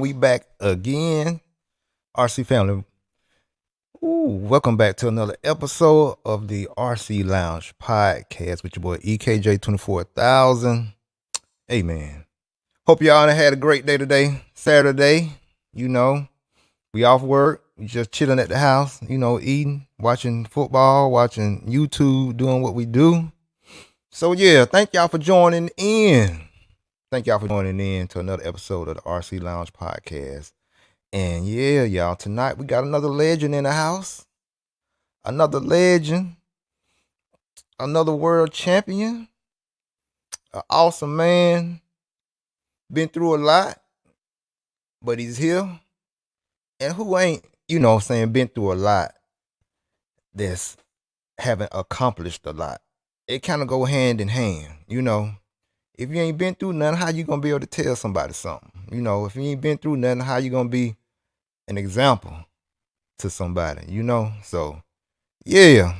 We back again. RC family. Welcome back to another episode of the RC Lounge podcast with your boy EKJ 24000. Hey man. Hope y'all had a great day today. Saturday. We off work. We just chilling at the house, eating, watching football, watching YouTube, doing what we do. So yeah, thank y'all for joining in. Thank y'all for joining in to another episode of the RC Lounge podcast. And yeah, y'all, tonight we got another legend in the house. Another legend. Another world champion. An awesome man. Been through a lot, but he's here. And who ain't, been through a lot that's haven't accomplished a lot. It kind of go hand in hand, If you ain't been through nothing, how you gonna be able to tell somebody something? If you ain't been through nothing, how you gonna be an example to somebody? So yeah.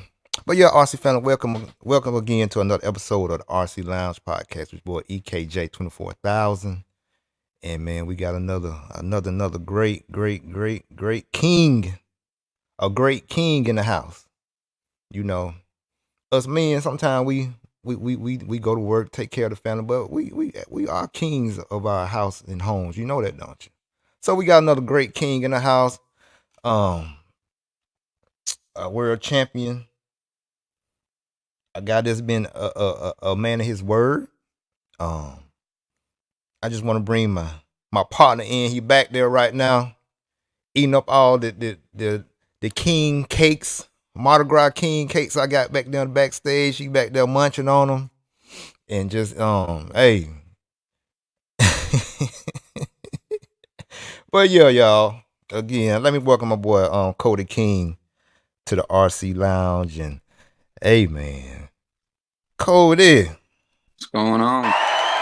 But yeah, RC family, welcome again to another episode of the RC Lounge podcast with boy EKJ 24000. And man, we got another great king, a great king in the house. Us men, sometimes we go to work, take care of the family, but we are kings of our house and homes. You know that, don't you? So we got another great king in the house, a world champion, a guy that's been a man of his word. I just want to bring my partner in. He back there right now, eating up all the king cakes. Mardi Gras king cakes I got back there backstage. She back there munching on them. And just, hey. But yeah, y'all. Again, let me welcome my boy Cody King to the RC Lounge. And hey, man. Cody. What's going on?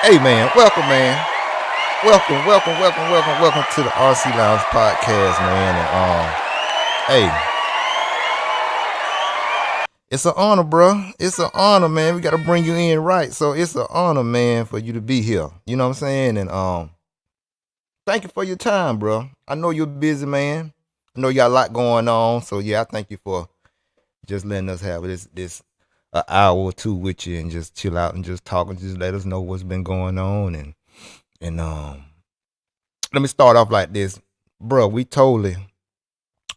Hey, man. Welcome, man. Welcome to the RC Lounge podcast, man. And hey. It's an honor, bro. It's an honor, man. We got to bring you in right. So it's an honor, man, for you to be here. You know what I'm saying? And thank you for your time, bro. I know you're a busy man. I know you got a lot going on. So yeah, I thank you for just letting us have this hour or two with you and just chill out and just talk and just let us know what's been going on. And let me start off like this, bro. We totally,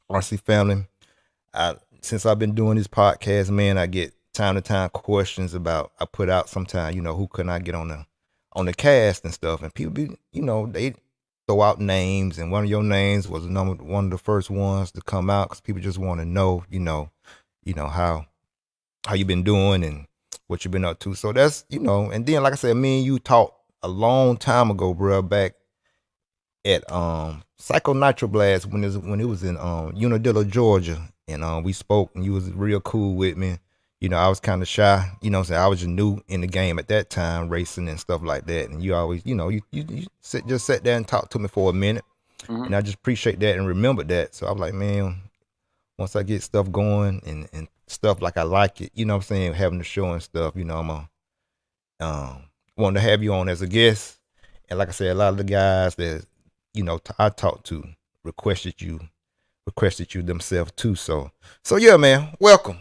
RC family. Since I've been doing this podcast, man, I get time to time questions about, I put out sometimes, who couldn't I get on the cast and stuff. And people be, they throw out names, and one of your names was one of the first ones to come out because people just want to know, how you been doing and what you been up to. So that's, and then like I said, me and you talked a long time ago, bro, back at Psycho Nitroblast when it was in Unadilla, Georgia. And we spoke, and you was real cool with me. I was kind of shy. I was just new in the game at that time, racing and stuff like that. And you always, you just sat there and talked to me for a minute. Mm-hmm. And I just appreciate that and remembered that. So I was like, man, once I get stuff going and stuff like I like it, having the show and stuff, I'm wanted to have you on as a guest. And like I said, a lot of the guys that, I talked to requested you themselves too. So yeah, man, welcome,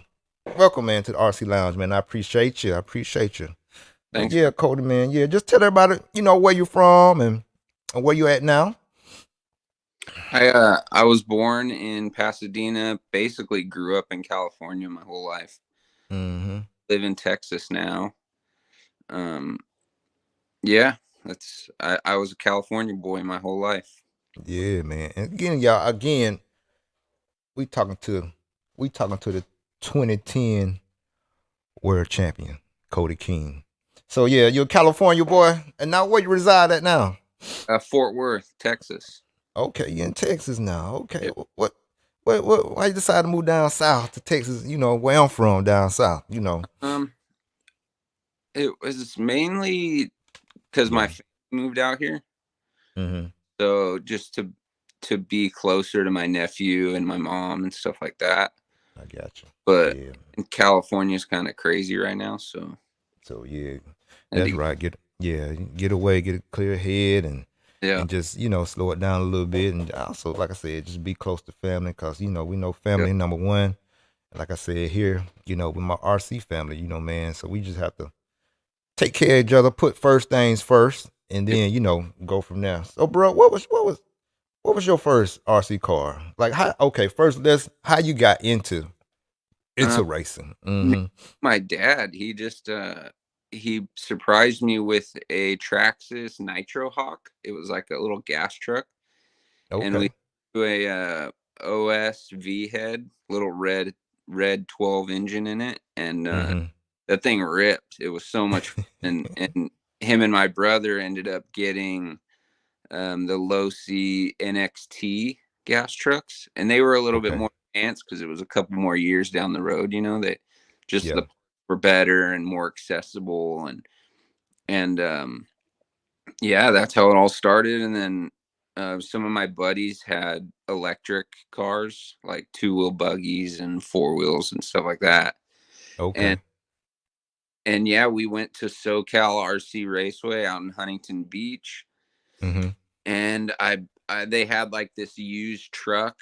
man, to the RC Lounge, man. I appreciate you. Thanks. Yeah, Cody, man. Yeah, just tell everybody, where you're from and where you at now. I was born in Pasadena, basically grew up in California my whole life. Mm-hmm. Live in Texas now. Um yeah, I was a California boy my whole life. Yeah, man. And again, y'all, we talking to we talking to the 2010 world champion, Cody King. So yeah, you're a California boy, and now where you reside at now? Fort Worth, Texas. Okay, you're in Texas now. Okay, Yeah. why you decide to move down south to Texas? You know where I'm from, down south. You know. Um it was mainly cuz my Yeah. family moved out here. Mm-hmm. So just to be closer to my nephew and my mom and stuff like that. I got you. But Yeah. California's kind of crazy right now, so So yeah, I had that's to, right. Get away, get a clear head, yeah, and just slow it down a little bit, and also like I said, just be close to family, cause we know yeah, family number one. Like I said here, with my RC family, man. So we just have to take care of each other, put first things first, and yeah. then go from there. So, bro, what was your first RC car? Like how? Okay, first let's how you got Uh, into racing. me- Mm-hmm. my dad, he surprised me with a Traxxas Nitro Hawk. It was like a little gas truck, and we Okay. do a OS V head, little red 12 engine in it, and Mm-hmm. that thing ripped. It was so much fun, and him and my brother ended up getting the low C NXT gas trucks, and they were a little bit Okay. more advanced because it was a couple more years down the road. That just Yeah. the were better and more accessible, and yeah, that's how it all started. And then some of my buddies had electric cars, like two-wheel buggies and four wheels and stuff like that. And Okay. and yeah, we went to SoCal RC Raceway out in Huntington Beach, Mm-hmm. and I they had like this used truck,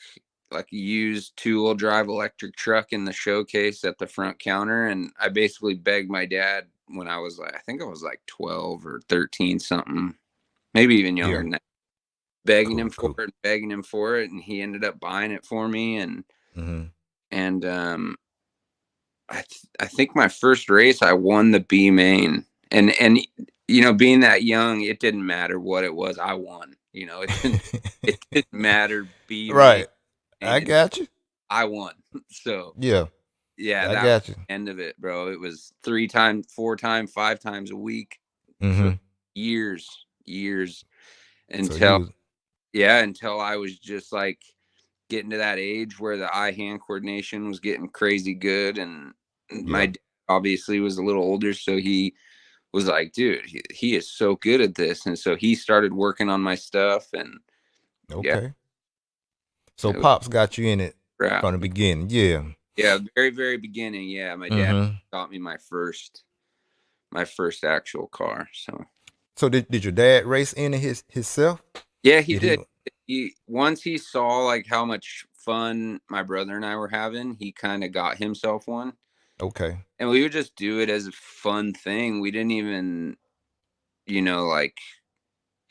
like a used two-wheel drive electric truck in the showcase at the front counter, and I basically begged my dad when I was like, I think I was like 12 or 13 something, maybe even younger Yeah. than that, begging him Cool. for Cool. it, begging him for it, and he ended up buying it for me. Mm-hmm. And I think my first race I won the B main, and being that young, it didn't matter what it was, I won. It didn't matter B main, Right. I and got you. I won. So Yeah. yeah, I that was got you. the end of it, bro. It was 3 times, 4 times, 5 times a week for Mm-hmm. years So you until was until I was just like getting to that age where the eye hand coordination was getting crazy good, and my yeah. dad obviously was a little older, so he was like, dude, he is so good at this, and so he started working on my stuff, and yeah, Okay. So it was pops got you in it crap. from the beginning. Yeah. Yeah, very very beginning. Yeah, my dad Mm-hmm. got me my first actual car. So So did your dad race in it himself? yeah, he Did he? did. He once he saw like how much fun my brother and I were having, he kind of got himself one, Okay. and we would just do it as a fun thing. We didn't even, like,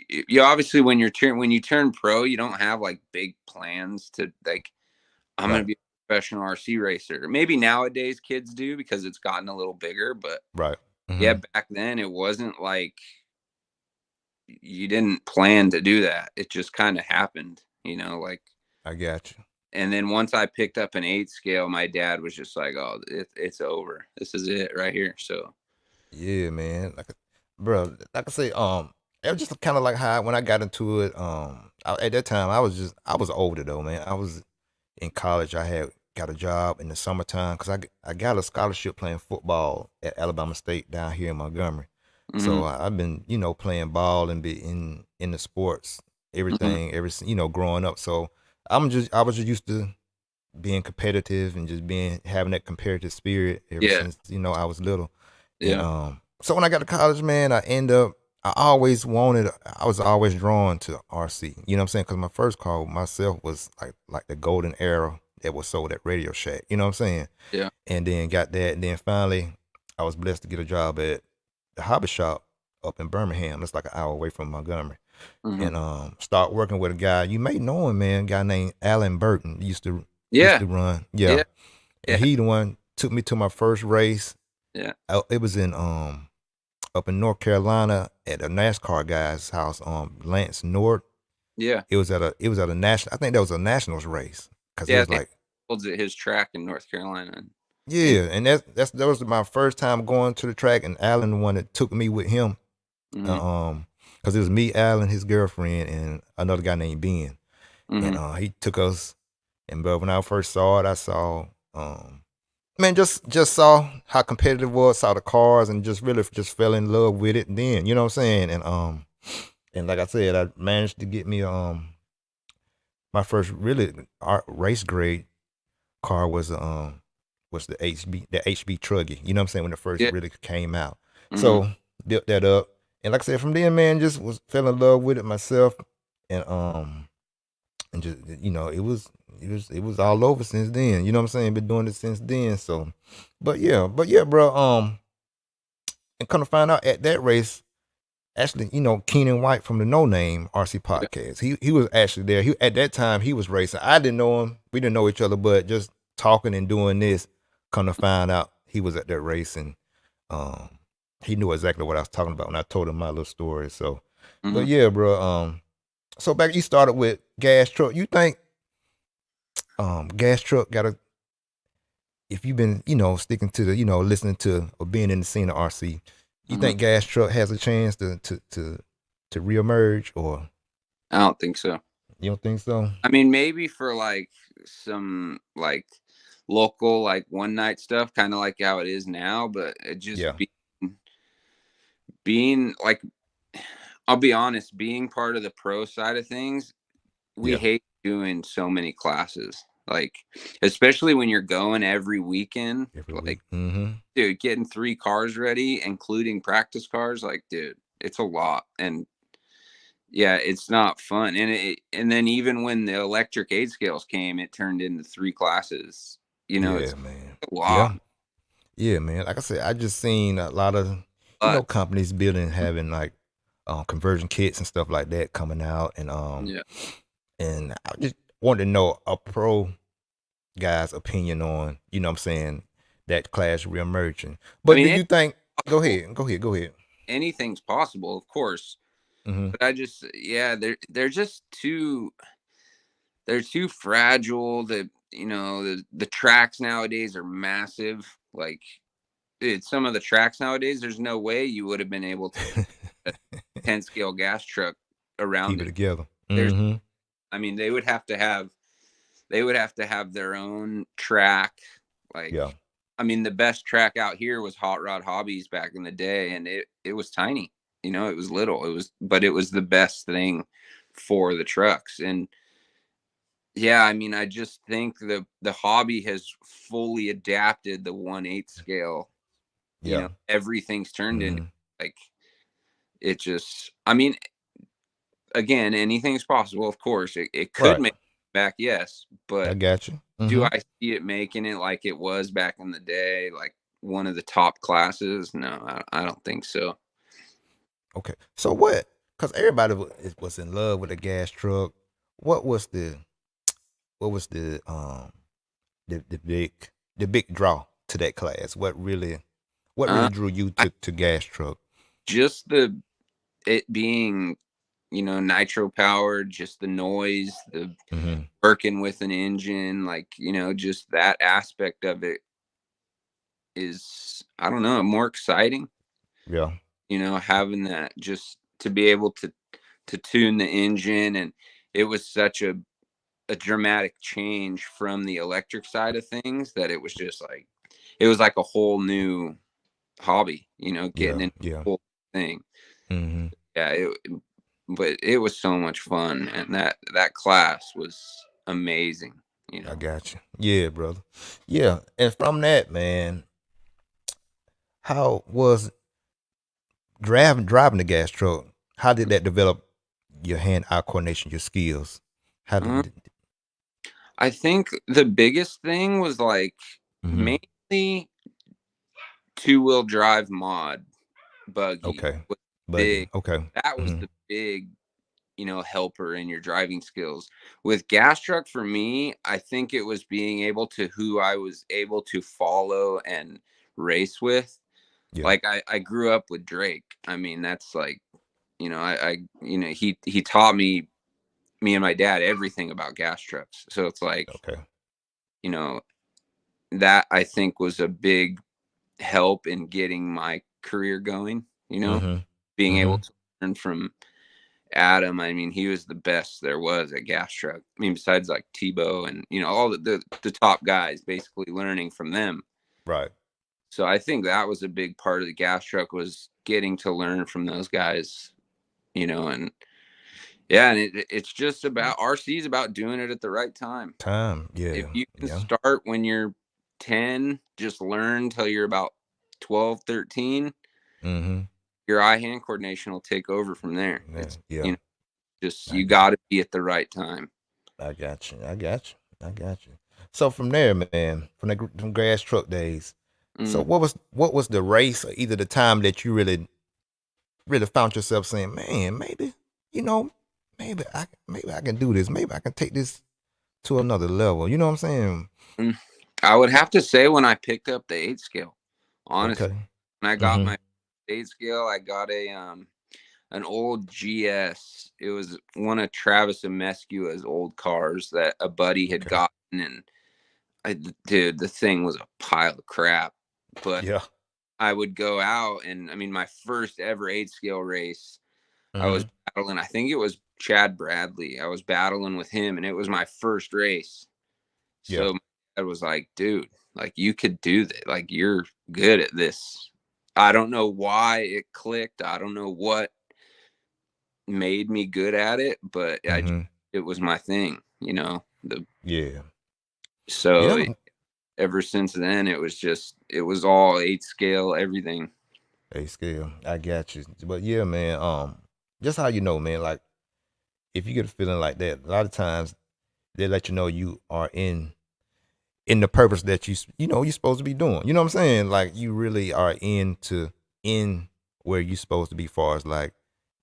you obviously when you turn pro, you don't have like big plans to like, I'm gonna Right. be a professional RC racer. Maybe nowadays kids do because it's gotten a little bigger, but Right. yeah, Mm-hmm. back then it wasn't like you didn't plan to do that. It just kind of happened, like. I got you. And then once I picked up an 8 scale, my dad was just like, "Oh, it's over. This is it right here." So Yeah, man. Bro, like I say, it was just kind of like how when I got into it. At that time, I was older though, man. I was in college. I had got a job in the summertime because I got a scholarship playing football at Alabama State down here in Montgomery. mhm, So I've been playing ball and be in the sports mhm. everything ever since growing up. So I was just used to being competitive and just being having that competitive spirit ever Yeah, since I was little. And yeah, so when I got to college, man, I was always drawn to RC. You know what I'm saying? Because my first car myself was like the golden era that was sold at Radio Shack. You know what I'm saying? yeah. And then got that, and then finally I was blessed to get a job at the hobby shop up in Birmingham. It's like an hour away from Montgomery. Mm-hmm. And start working with a guy. You may know him, man. A guy named Alan Burton used Yeah. to run. Yeah. Yeah. And Yeah. he the one took me to my first race. Yeah. It was in up in North Carolina at a NASCAR guy's house, Lance Nord. Yeah. It was at a national. I think that was a nationals race because it Yeah. was I think like, he holds at his track in North Carolina. And yeah, and that was my first time going to the track, and Alan the one that took me with him, mm-hmm. uh, because it was me, Alan, his girlfriend, and another guy named Ben, and Mm-hmm. he took us. And but when I first saw it, I saw, man, just saw how competitive it was, saw the cars, and just really just fell in love with it. Then you know what I'm saying, and like I said, I managed to get me my first really race grade car was the HB Truggy. You know what I'm saying, when it first Yeah. really came out. Mm-hmm. So built that up, and like I said, from then, man, just was fell in love with it myself, and just it was all over since then. You know what I'm saying? Been doing it since then. So, but yeah, bro. And come to find out at that race, actually, Keenan White from the No Name RC Yeah. podcast. He was actually there. He at that time he was racing. I didn't know him. We didn't know each other, but just talking and doing this, come to find out he was at that race, and um he knew exactly what I was talking about when I told him my little story. So, but Mm-hmm. yeah, bro. So back you started with gas truck. You think gas truck got a if you've been, sticking to the, listening to or being in the scene of RC, you Mm-hmm. think gas truck has a chance to reemerge, or I don't think so. you don't think so? I mean, maybe for like some like local like one night stuff, kind of like how it is now, but it just Yeah, being like, I'll be honest, being part of the pro side of things, we yeah, hate doing so many classes. Like, especially when you're going every weekend, every like, week. Mm-hmm. dude, getting 3 cars ready, including practice cars, like, dude, it's a lot. And yeah, it's not fun. And then even when the electric aid scales came, it turned into 3 classes. It's Yeah, man. a lot. Yeah, yeah, man. Like I said, I just seen a lot of But companies building having like conversion kits and stuff like that coming out, yeah, and I just wanted to know a pro guy's opinion on, what I'm saying, that class reemerging. I But mean, do it's you think? Go possible. ahead, go ahead, go ahead. Anything's possible, of course. Mm-hmm. But yeah, they're just they're too fragile. The tracks nowadays are massive. Like, dude, some of the tracks nowadays, there's no way you would have been able to fit a 10 scale gas truck around Keep it it. together. There's, Mm-hmm. I mean, they would have to have their own track. Like, Yeah, I mean, the best track out here was Hot Rod Hobbies back in the day, and it was tiny. It was little. But it was the best thing for the trucks. And yeah, I mean, I just think the hobby has fully adapted the 1/8 scale. yeah. Everything's turned into Mm-hmm. like it just. I mean, again, anything's possible. Of course, it could Right. make it back, yes, I but got you. do Mm-hmm. I see it making it like it was back in the day, like one of the top classes? No, I don't think so. Okay. So what? Because everybody was in love with a gas truck. What was the what was the big draw to that class? What really Uh, drew you I to gas truck? just the it being nitro powered, just the noise, the Mm-hmm. working with an engine, like just that aspect of it is, I don't know, more exciting. Yeah. Having that, just to be able to tune the engine. And it was such a dramatic change from the electric side of things that it was like a whole new hobby, getting Yeah. into Yeah. the whole thing. Mm-hmm. Yeah, but it was so much fun, and that class was amazing. you I know got you. Yeah, brother. Yeah. And from that, man, how was driving the gas truck? How did that develop your hand-eye coordination, your skills? How uh, did? I think the biggest thing was like Mm-hmm. mainly two-wheel drive mod buggy. Okay. Buggy. big. Okay. That was Mm-hmm. the big, helper in your driving skills. With gas truck for me, I think it was being able to who I was able to follow and race with. Yeah. Like I grew up with Drake. I mean, that's like, he taught me and my dad everything about gas trucks. So it's like, Okay. you know, that I think was a big help in getting my career going, Mm-hmm. being able Mm-hmm. to learn from Adam. I mean, he was the best there was at gas truck. I mean, besides like Tebow and, all the top guys, basically learning from them. Right. So I think that was a big part of the gas truck, was getting to learn from those guys, and yeah, and it's just about RC is about doing it at the right time. Time. If Yeah. you can Yeah. start when you're 10, just learn till you're about 12, 13, Mm-hmm. your eye hand coordination will take over from there. Yeah. It's, Yeah. just I you got got to be at the right time. I got you. I got you. I got you. So from there, man, from grass truck days. So Mm. what was the race or either the time that you really found yourself saying, man, maybe, you know, maybe I can do this. Maybe I can take this to another level. You know what I'm saying? Mm. I would have to say when I picked up the 8 scale, honestly, Okay. when I got Mm-hmm. my 8 scale, I got an old GS. It was one of Travis and Mescua's old cars that a buddy had Okay. gotten, and dude, the thing was a pile of crap. But Yeah. I would go out, and I mean, my first ever 8 scale race, I was Mm-hmm. battling. I think it was Chad Bradley. I was battling with him, and it was my first race. Yeah. So my dad was like, dude, like you could do that. Like you're good at this. I don't know why it clicked. I don't know what made me good at it, but Mm-hmm. it was my thing, Yeah. so Yeah. ever since then it was all 8 scale, everything. Hey, scale. I got you. But yeah, man. Just how you know, man. Like if you get a feeling like that, a lot of times they let you know you are in the purpose that you're supposed to be doing. You know what I'm saying? Like you really are in where you're supposed to be, far as like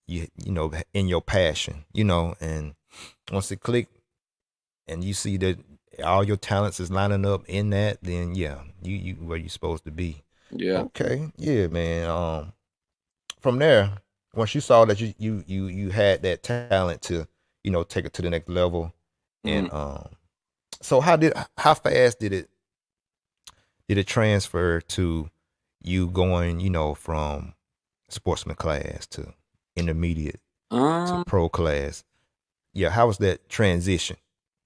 in your passion. And once it click and you see that all your talents is lining up in that, then yeah, you where you're supposed to be. Yeah. Okay, yeah, man. From there, once you saw that you had that talent to take it to the next level, Mm. and so how fast did it transfer to you going from sportsman class to intermediate to um pro class? Yeah, how was that transition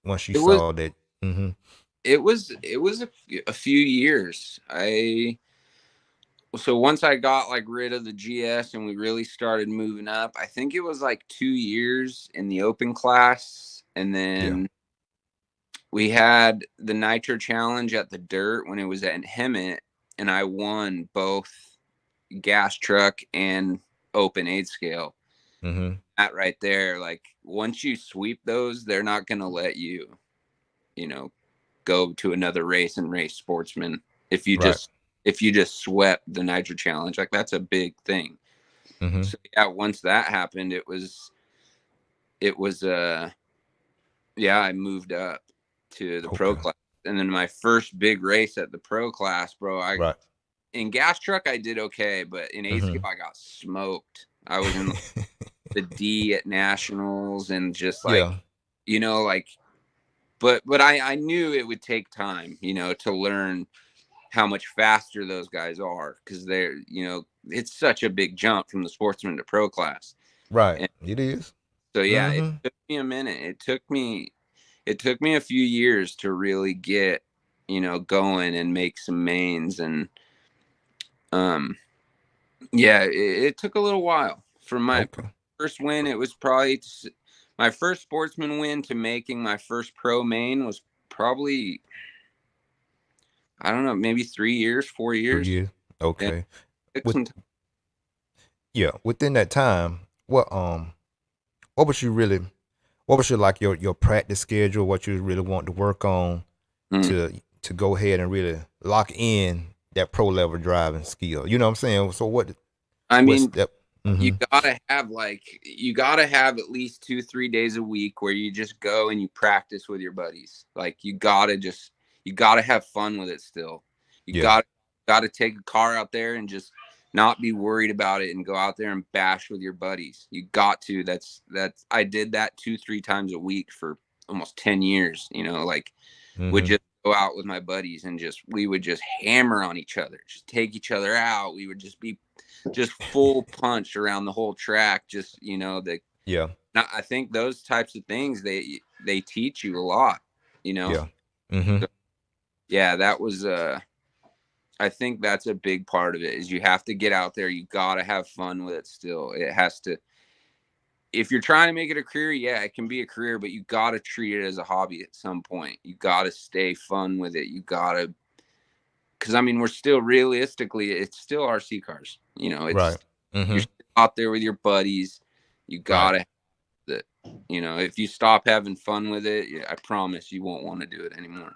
once you it was saw that? Mm-hmm. a few years. I So once I got like rid of the GS and we really started moving up, I think it was like 2 years in the open class, and Yeah. then we had the Nitro Challenge at the Dirt when it was at Hemet, and I won both gas truck and open 8 scale. Mm-hmm. That right there, like once you sweep those, they're not going to let you, you know, go to another race and race sportsman if you Right. just if you just swept the Nitro Challenge. Like that's a big thing. Mm-hmm. So yeah, once that happened, it was yeah, I moved up to the pro Okay. class. And then my first big race at the pro class, bro, I Right. in gas truck I did okay, but in A scale Mm-hmm. I got smoked. I was in the D at nationals, and just like, Yeah. like, but I knew it would take time, to learn how much faster those guys are, because they're, it's such a big jump from the sportsman to pro class. Right. And It is. so yeah, it Mm-hmm. took me a minute. It took me a few years to really get, going and make some mains. And um yeah, it took a little while. From my Okay. first win, it was probably my first sportsman win to making my first pro main was probably, I don't know, maybe 3 years, 4 years. 3 years. Yeah, Okay. it took With some time. Yeah, within that time, what was you really what was your like your practice schedule? What you really want to work on Mm. to go ahead and really lock in that pro level driving skill? You know what I'm saying? So I what's mean, that? you Mm-hmm. gotta have at least 2-3 days a week where you just go and you practice with your buddies. Like you gotta have fun with it still. You Yeah. gotta take a car out there and just not be worried about it and go out there and bash with your buddies. You got to. That's I did that 2-3 times a week for almost 10 years, like would Mm-hmm. just go out with my buddies and we would just hammer on each other, just take each other out. We would just be just full punch around the whole track. Just, Yeah. I think those types of things, they teach you a lot, you know? Yeah. Mm-hmm. So, yeah, that was, I think that's a big part of it is you have to get out there. You got to have fun with it still. It has to, if you're trying to make it a career, yeah, it can be a career, but you got to treat it as a hobby at some point. You got to stay fun with it. You got to, because I mean, we're still realistically, it's still RC cars. Right. You're Mm-hmm. still out there with your buddies. You got Right. to have it. If you stop having fun with it, I promise you won't want to do it anymore.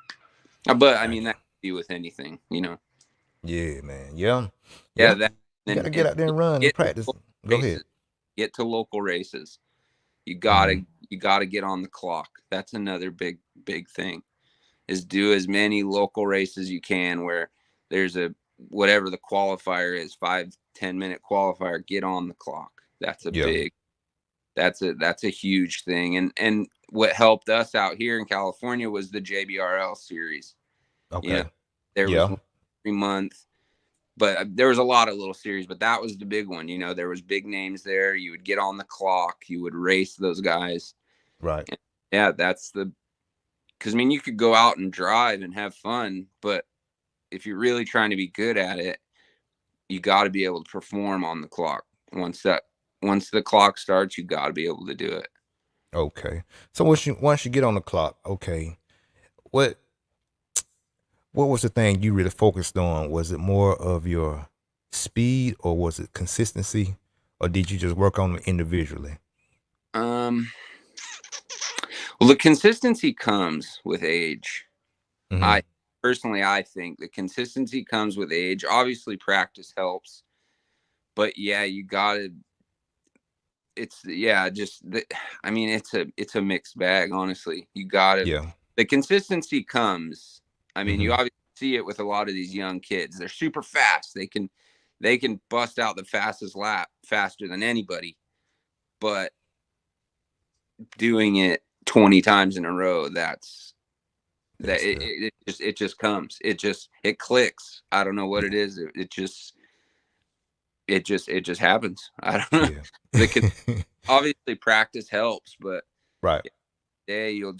But I I mean, know. that can be with anything. Yeah, man. Yeah. Yeah, Yeah. that You and gotta get out there and run and get to practice. local Go ahead. races. Get to local races. You Mm-hmm. gotta you gotta get on the clock. That's another big thing. Is do as many local races you can where there's a whatever the qualifier is, 5-10 minute qualifier. Get on the clock. Yeah. That's a huge thing. And what helped us out here in California was the JBRL series. You know, Okay. there was Yeah. one every month, but there was a lot of little series, but that was the big one. There was big names there. You would get on the clock, you would race those guys. Right. And yeah, because I mean, you could go out and drive and have fun, but if you're really trying to be good at it, you got to be able to perform on the clock. Once the clock starts, you got to be able to do it. Okay. So once you get on the clock, okay, what what was the thing you really focused on? Was it more of your speed or was it consistency? Or did you just work on it individually? Um, well, the consistency comes with age. Mm-hmm. I personally, I think the consistency comes with age. Obviously, practice helps, but yeah, you got to. It's yeah, just I mean, it's a mixed bag. Honestly, you got to. Yeah. The consistency comes. I mean, you Mm-hmm. obviously see it with a lot of these young kids. They're super fast. They can bust out the fastest lap faster than anybody, but doing it 20 times in a row, that That's the it just comes. It clicks. I don't know what it yeah. is. It just happens. I don't know. Yeah. The obviously practice helps, but Right. yeah, you'll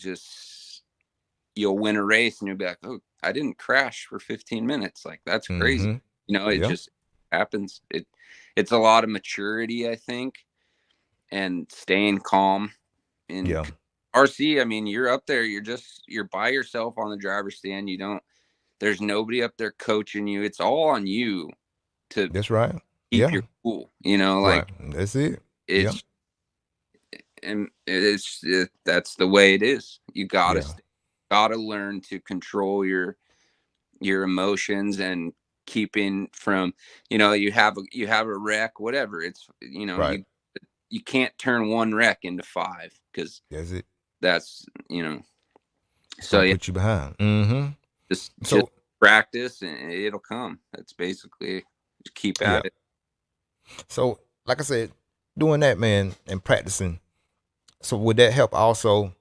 win a race and you'll be like, oh, I didn't crash for 15 minutes. Like that's crazy. Mm-hmm. It Yeah. just happens. It's a lot of maturity, I think, and staying calm. In Yeah. RC, I mean, you're up there. You're by yourself on the driver's stand. There's nobody up there coaching you. It's all on you to That's right. keep Yeah. your cool. Right. Like That's it. Yeah. it's that's the way it is. You Yeah. gotta learn to control your emotions and keeping from you have a wreck, whatever. It's Right. you can't turn one wreck into five because That's it. that's It's so gonna yeah, put you behind. Mm-hmm. just So practice and it'll come. That's basically just keep yeah. at it. So like I said, doing that, man, and practicing. So would that help also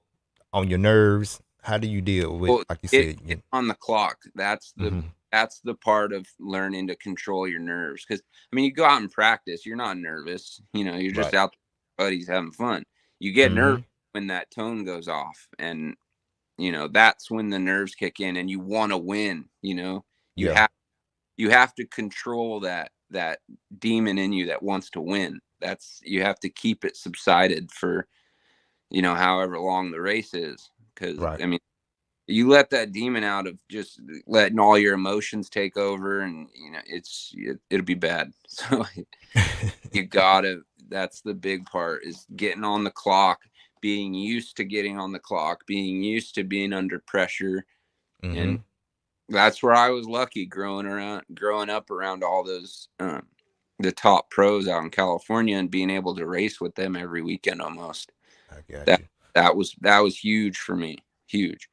on your nerves? How do you deal with, Well, like you get said? on the clock. Mm-hmm. That's the part of learning to control your nerves. Because I mean, you go out and practice, you're not nervous. You're just Right. out there with buddies having fun. You get nervous Mm-hmm. when that tone goes off, and that's when the nerves kick in, and you want to win. You Yeah. have you have to control that demon in you that wants to win. You have to keep it subsided for however long the race is. Because Right. I mean, you let that demon out of just letting all your emotions take over, and it'll be bad. So you gotta that's the big part, is getting on the clock, being used to getting on the clock, being used to being under pressure. Mm-hmm. And that's where I was lucky growing up around all those the top pros out in California and being able to race with them every weekend almost. I got That you. that was huge for me. Huge.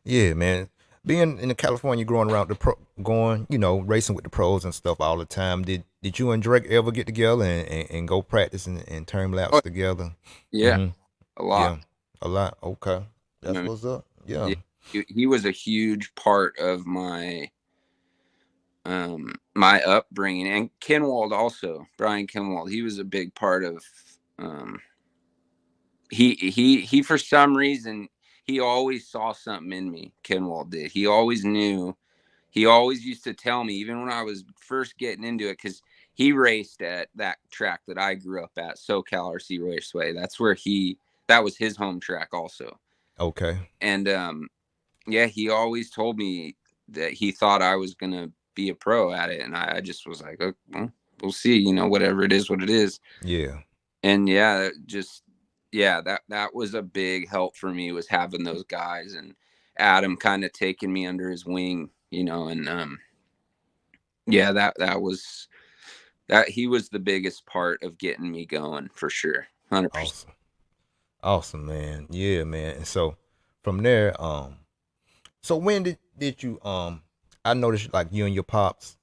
Yeah, man. Being in California, growing around the pro, going, racing with the pros and stuff all the time. Did you and Drake ever get together and go practice and turn laps Oh together? yeah, Mm-hmm. a Yeah, lot. a lot. Okay, I that's mean, what's up. Yeah. yeah, he was a huge part of my upbringing, and Kenwald also, Brian Kenwald. He was a big part of um he for some reason he always saw something in me. Kenwald did. He always knew. He always used to tell me, even when I was first getting into it, because he raced at that track that I grew up at, SoCal RC Raceway. That was his home track also. Okay. And yeah, he always told me that he thought I was gonna be a pro at it, and I just was like, oh, well, we'll see. Whatever it is, what it is. Yeah. And yeah, just yeah, that was a big help for me, was having those guys, and Adam kind of taking me under his wing, and yeah, that he was the biggest part of getting me going for sure. 100%. Awesome. Awesome, man. Yeah, man. And so from there, so when did you I noticed like you and your pops,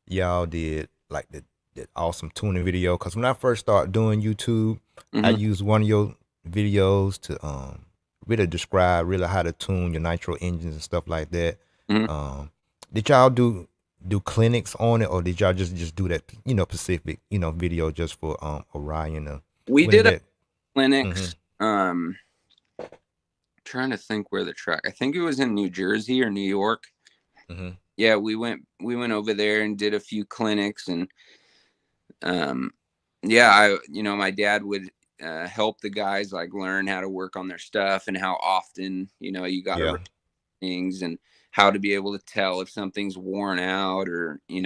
y'all did like the awesome tuning video. Cause when I first started doing YouTube, I Hmm. used one of your videos to really describe really how to tune your nitro engines and stuff like that. Hmm. Um did y'all do clinics on it, or did y'all just do that, Pacific, video just for Orion, We when did did a that? Mm-hmm. clinics. Trying to think where the track. I think it was in New Jersey or New York. Mm-hmm. Yeah, we went over there and did a few clinics, and um yeah, my dad would help the guys like learn how to work on their stuff, and how often you got to Yeah. things, and how to be able to tell if something's worn out, or and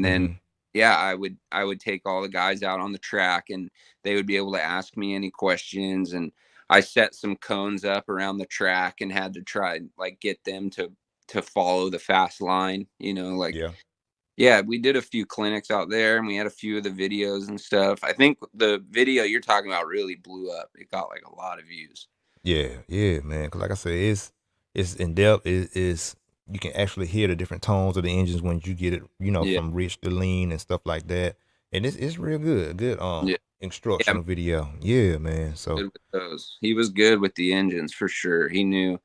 then Mm-hmm. yeah, I would take all the guys out on the track, and they would be able to ask me any questions, and I set some cones up around the track and had to try like get them to follow the fast line, like Yeah. yeah, we did a few clinics out there, and we had a few of the videos and stuff. I think the video you're talking about really blew up. It got like a lot of views. Yeah, yeah, man. Cause like I said, it's in depth. It is, you can actually hear the different tones of the engines when you get it, Yeah. from rich to lean and stuff like that. And it's real good. Good Yeah. Yeah. instructional video. Yeah, man. So Good with those. He was good with the engines for sure. He knew,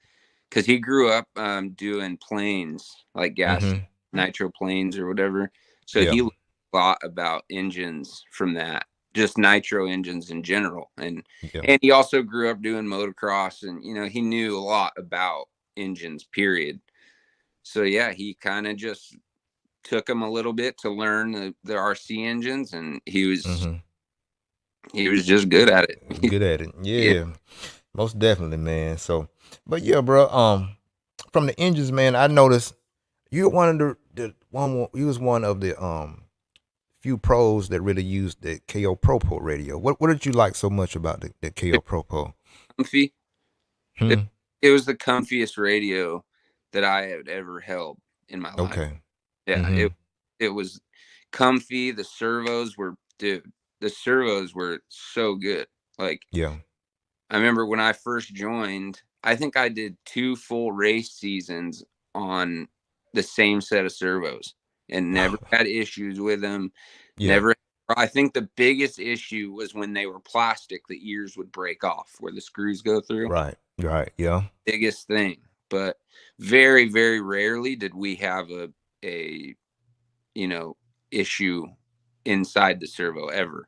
because he grew up doing planes, like gas mm-hmm. nitro planes or whatever. So Yeah. he learned a lot about engines from that, just nitro engines in general. And Yeah. and he also grew up doing motocross, and he knew a lot about engines, period. So yeah, he kind of just took him a little bit to learn the RC engines, and Mm-hmm. he was just good at it. Good at it. Yeah. Yeah. Most definitely, man. So but yeah, bro, from the engines, man, I noticed you're one of the one you was one of the few pros that really used the KO Propo radio. What did you like so much about the KO Propo? Comfy. It, Hmm. it was the comfiest radio that I had ever held in my life. Okay. Yeah, Mm-hmm. it was comfy. The servos were, dude, the servos were so good. Like, Yeah. I remember when I first joined, I think I did two full race seasons on the same set of servos, and never had issues with them. Yeah. Never. I think the biggest issue was when they were plastic, the ears would break off where the screws go through. Right. Right. Yeah. Biggest thing. But very, very rarely did we have a you know issue inside the servo ever.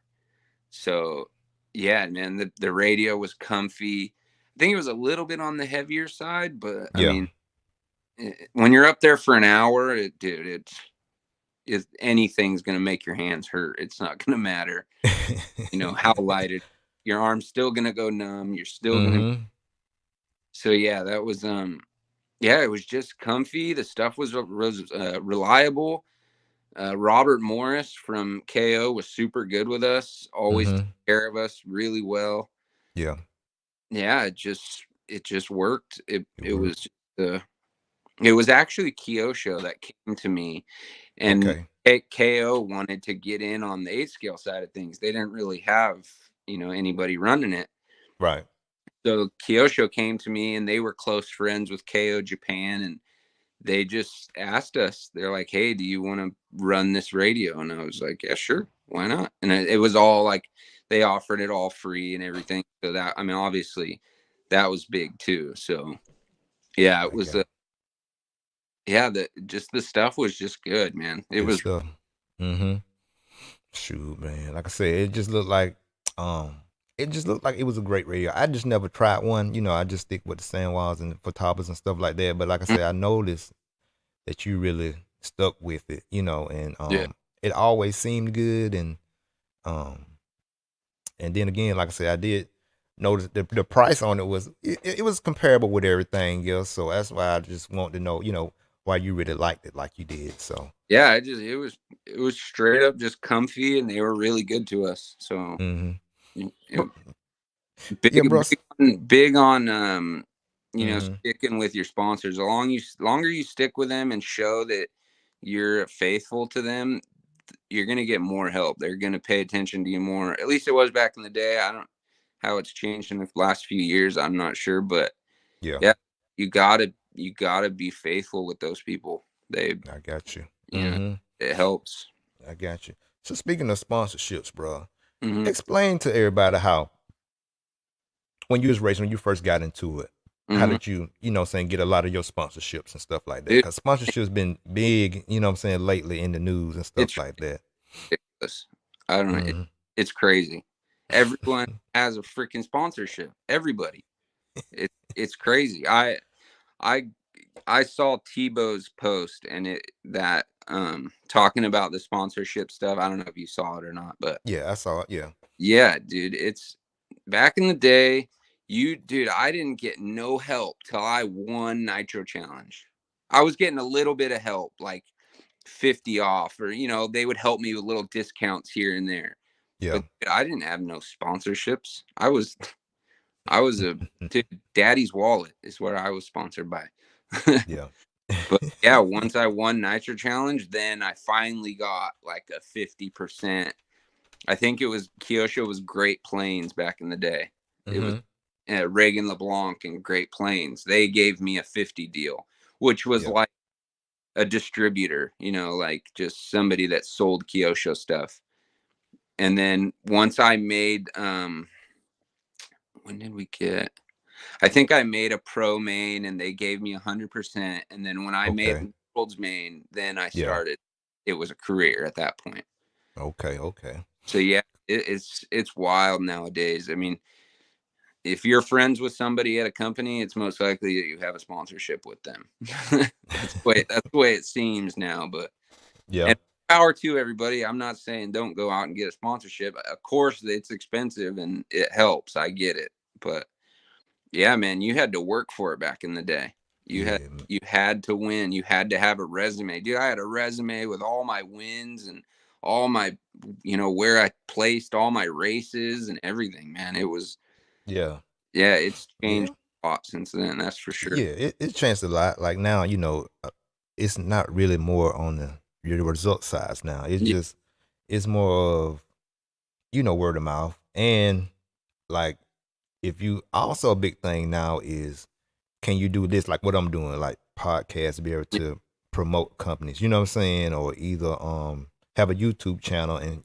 So yeah, man, the radio was comfy. I think it was a little bit on the heavier side, but I Yeah. mean, when you're up there for an hour, dude, if anything's gonna make your hands hurt, it's not gonna matter. How light it. Your arm's still gonna go numb. You're still gonna. mm-hmm. So yeah, that was yeah, it was just comfy. The stuff was reliable. Robert Morris from KO was super good with us. Always took Mm-hmm. care of us really well. Yeah. Yeah, it just worked. It It it worked. was it was actually Kyosho that came to me and Okay. KO wanted to get in on the 8 scale side of things. They didn't really have, anybody running it. Right. So Kyosho came to me, and they were close friends with KO Japan, and they just asked us. They're like, "Hey, do you want to run this radio?" And I was like, "Yeah, sure, why not?" And it was all like they offered it all free and everything. So that, I mean, obviously, that was big too. So yeah, it I was. got Yeah, the stuff was just good, man. It good was. stuff. Mm-hmm. Shoot, man. Like I said, um it just looked like it was a great radio. I just never tried one. I just stick with the sandwalls and photographers and stuff like that. But like I Mm, said, I noticed that you really stuck with it, and yeah, it always seemed good. Um and then again, like I said, I did notice the price on it it was comparable with everything else. So that's why I just want to know, why you really liked it like you did. So yeah. It was straight up just comfy, and they were really good to us. So hmm it, yeah, big, bro. big on Mm-hmm. sticking with your sponsors. The longer you stick with them and show that you're faithful to them, you're gonna get more help. They're gonna pay attention to you more. At least it was back in the day. I don't how it's changed in the last few years. I'm not sure, but Yeah, yeah, you gotta be faithful with those people. They, I got you. you know, it helps. I got you. So speaking of sponsorships, bro, Hmm. explain to everybody how when you was racing, when you first got into it, how Hmm. did you, saying get a lot of your sponsorships and stuff like that? Dude, Because sponsorships been big, lately in the news and stuff it's like that. ridiculous. I don't know. Mm-hmm. It's crazy. Everyone has a freaking sponsorship. Everybody. It's crazy. I I saw Tebow's post, and it that talking about the sponsorship stuff. I don't know if you saw it or not, but Yeah, I saw it. Yeah, yeah, dude, it's back in the day. Dude, I didn't get no help till I won Nitro Challenge. I was getting a little bit of help, like 50 off, or they would help me with little discounts here and there. yeah, But dude, I didn't have no sponsorships. I was a dude, daddy's wallet is what I was sponsored by. yeah, But yeah, once I won Nitro Challenge, then I finally got like a 50%. I think it was Kyosho was Great Plains back in the day. It was mm-hmm. Reagan LeBlanc and Great Plains. They gave me a 50 deal, which was Yeah, like a distributor, like just somebody that sold Kyosho stuff. And then once I made, when did we get? I think I made a pro main, and they gave me 100%. And then when I made okay, a world's main, then I yeah, started. It was a career at that point. okay, okay, So yeah, it's wild nowadays. I mean, if you're friends with somebody at a company, it's most likely that you have a sponsorship with them. That's the way it seems now. But yeah, and power to everybody. I'm not saying don't go out and get a sponsorship. Of course, it's expensive and it helps. I get it, but yeah, man, you had to work for it back in the day. You had yeah, you had to win. You had to have a resume. Dude, I had a resume with all my wins and all my, where I placed all my races and everything, man. It was, yeah, yeah, it's yeah. changed a lot since then, that's for sure. Yeah, it's changed a lot. Like now, it's not really more on the result size now. Yeah, It's more of word of mouth, and like if you also a big thing now is can you do this like what I'm doing like podcasts be able yeah, to promote companies, you know what I'm saying, or either have a YouTube channel and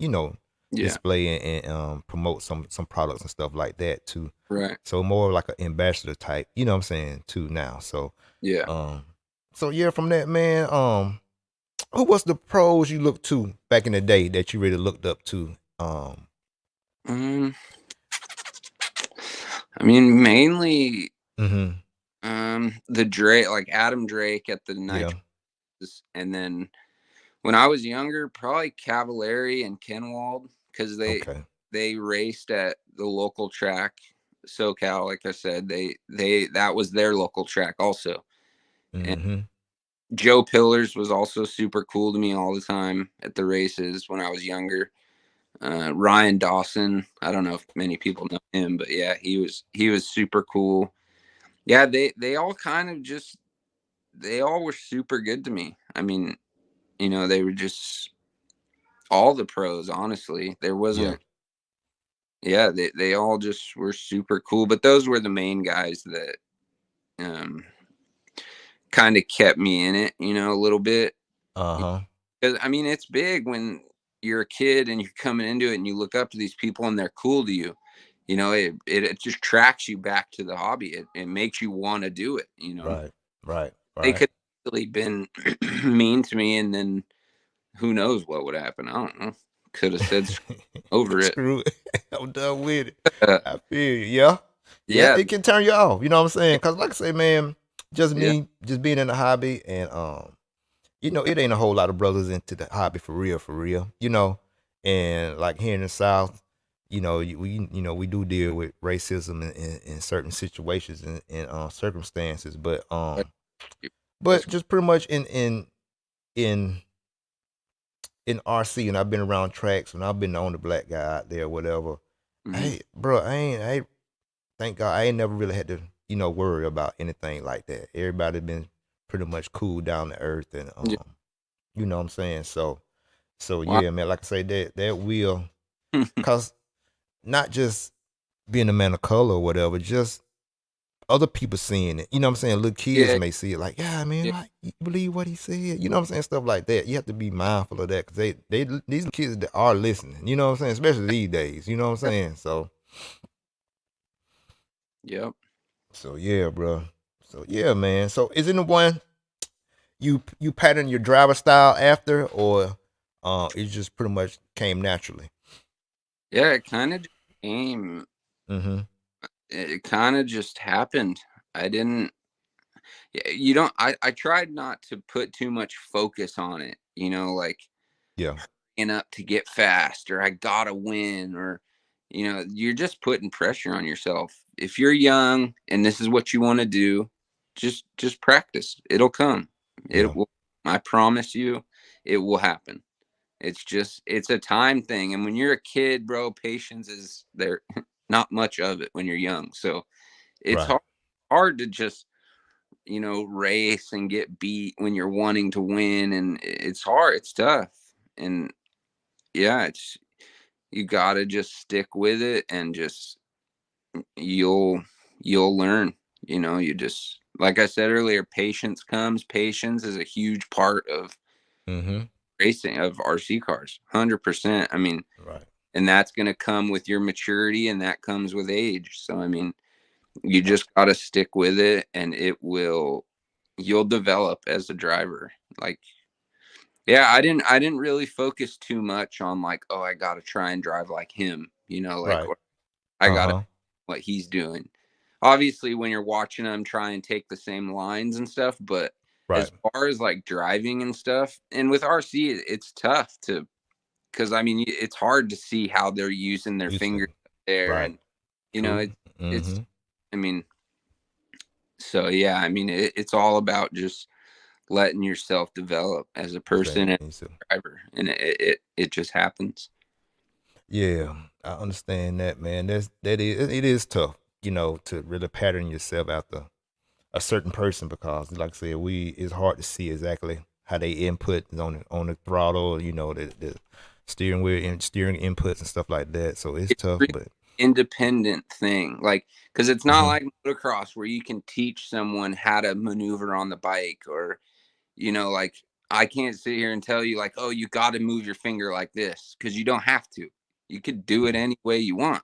yeah, display and promote some products and stuff like that too. right. So more like an ambassador type, you know what I'm saying, too now. So Yeah. um so yeah, from that man, who was the pros you looked to back in the day that you really looked up to? Um, I mean, mainly Mm-hmm. the Drake, like Adam Drake at the Yeah. Nitro, and then when I was younger, probably Cavallari and Kenwald, because they Okay. they raced at the local track, SoCal. Like I said, they that was their local track also. And Mm-hmm. Joe Pillars was also super cool to me all the time at the races when I was younger. Ryan Dawson, I don't know if many people know him, but yeah, he was super cool. Yeah, they all kind of just they all were super good to me. I mean, they were just all the pros, honestly. There Yeah. wasn't, yeah, they all just were super cool. But those were the main guys that um, kind of kept me in it, a little bit. Uh-huh. 'Cause, I mean, it's big when you're a kid and you're coming into it and you look up to these people and they're cool to you. It just tracks you back to the hobby. It makes you want to do it. Right. Right. They Right. could have really been mean to me, and then who knows what would happen. I don't know. Could have said over it. Screw it. I'm done with it. Uh, I feel you. Yeah. Yeah, yeah, it can turn you off. You know what I'm saying? Cause like I say, man, just yeah, me, just being in the hobby and it ain't a whole lot of brothers into the hobby for real, And like here in the South, we do deal with racism in certain situations and circumstances, but that's just pretty much in in RC, and I've been around tracks, and I've been the only black guy out there, whatever. mhm. Hey, bro, thank God, I ain't never really had to, worry about anything like that. Everybody been pretty much cool down to earth, and Yeah. you know what I'm saying. So Wow. yeah, man, like I say, that will, cause not just being a man of color or whatever, just other people seeing it. You know what I'm saying? Little kids Yeah, may see it like, yeah, man, yeah, like, you believe what he said? You know what I'm saying? Stuff like that. You have to be mindful of that because these kids that are listening. You know what I'm saying? Especially these days. You know what I'm yeah, saying? yep. So yeah, bro. So yeah, man. So is anyone you pattern your driver style after, or it just pretty much came naturally? Yeah, it kind of came. Mm-hmm. It kind of just happened. I didn't. Yeah, you don't. I tried not to put too much focus on it. Like Yeah. hurrying up to get fast, or I gotta win, or you're just putting pressure on yourself. If you're young and this is what you want to do, just practice. It'll come. It Yeah. will. I promise you, it will happen. It's a time thing. And when you're a kid, bro, patience is there. Not much of it when you're young. So it's Right. hard to just race and get beat when you're wanting to win, and it's hard, it's tough. And yeah, it's you got to just stick with it, and just you'll you'll learn. You just, like I said earlier, patience is a huge part of Mm-hmm. racing, of RC cars, 100%. I mean, Right. and that's going to come with your maturity, and that comes with age. So I mean, you just got to stick with it, and you'll develop as a driver. Like, yeah, I didn't really focus too much on, like, oh, I got to try and drive like him, like, Right. or I got to Uh-huh. what he's doing. Obviously, when you're watching him try and take the same lines and stuff, but Right. as far as like driving and stuff, and with RC, it's tough to, because I mean, it's hard to see how they're using their You fingers said there, right. and True. it's, Mm-hmm. I mean, so yeah, I mean, it's all about just letting yourself develop as a person Saying and you said, a driver, and it just happens. yeah, I understand that, man. It is tough, to really pattern yourself after a certain person because, like I said, it's hard to see exactly how they input on the throttle, the steering wheel and steering inputs and stuff like that. So it's It's tough, a but independent thing, like, because it's not hmm like motocross where you can teach someone how to maneuver on the bike, or like, I can't sit here and tell you, like, oh, you got to move your finger like this, because you don't have to. You could do it yeah, any way you want.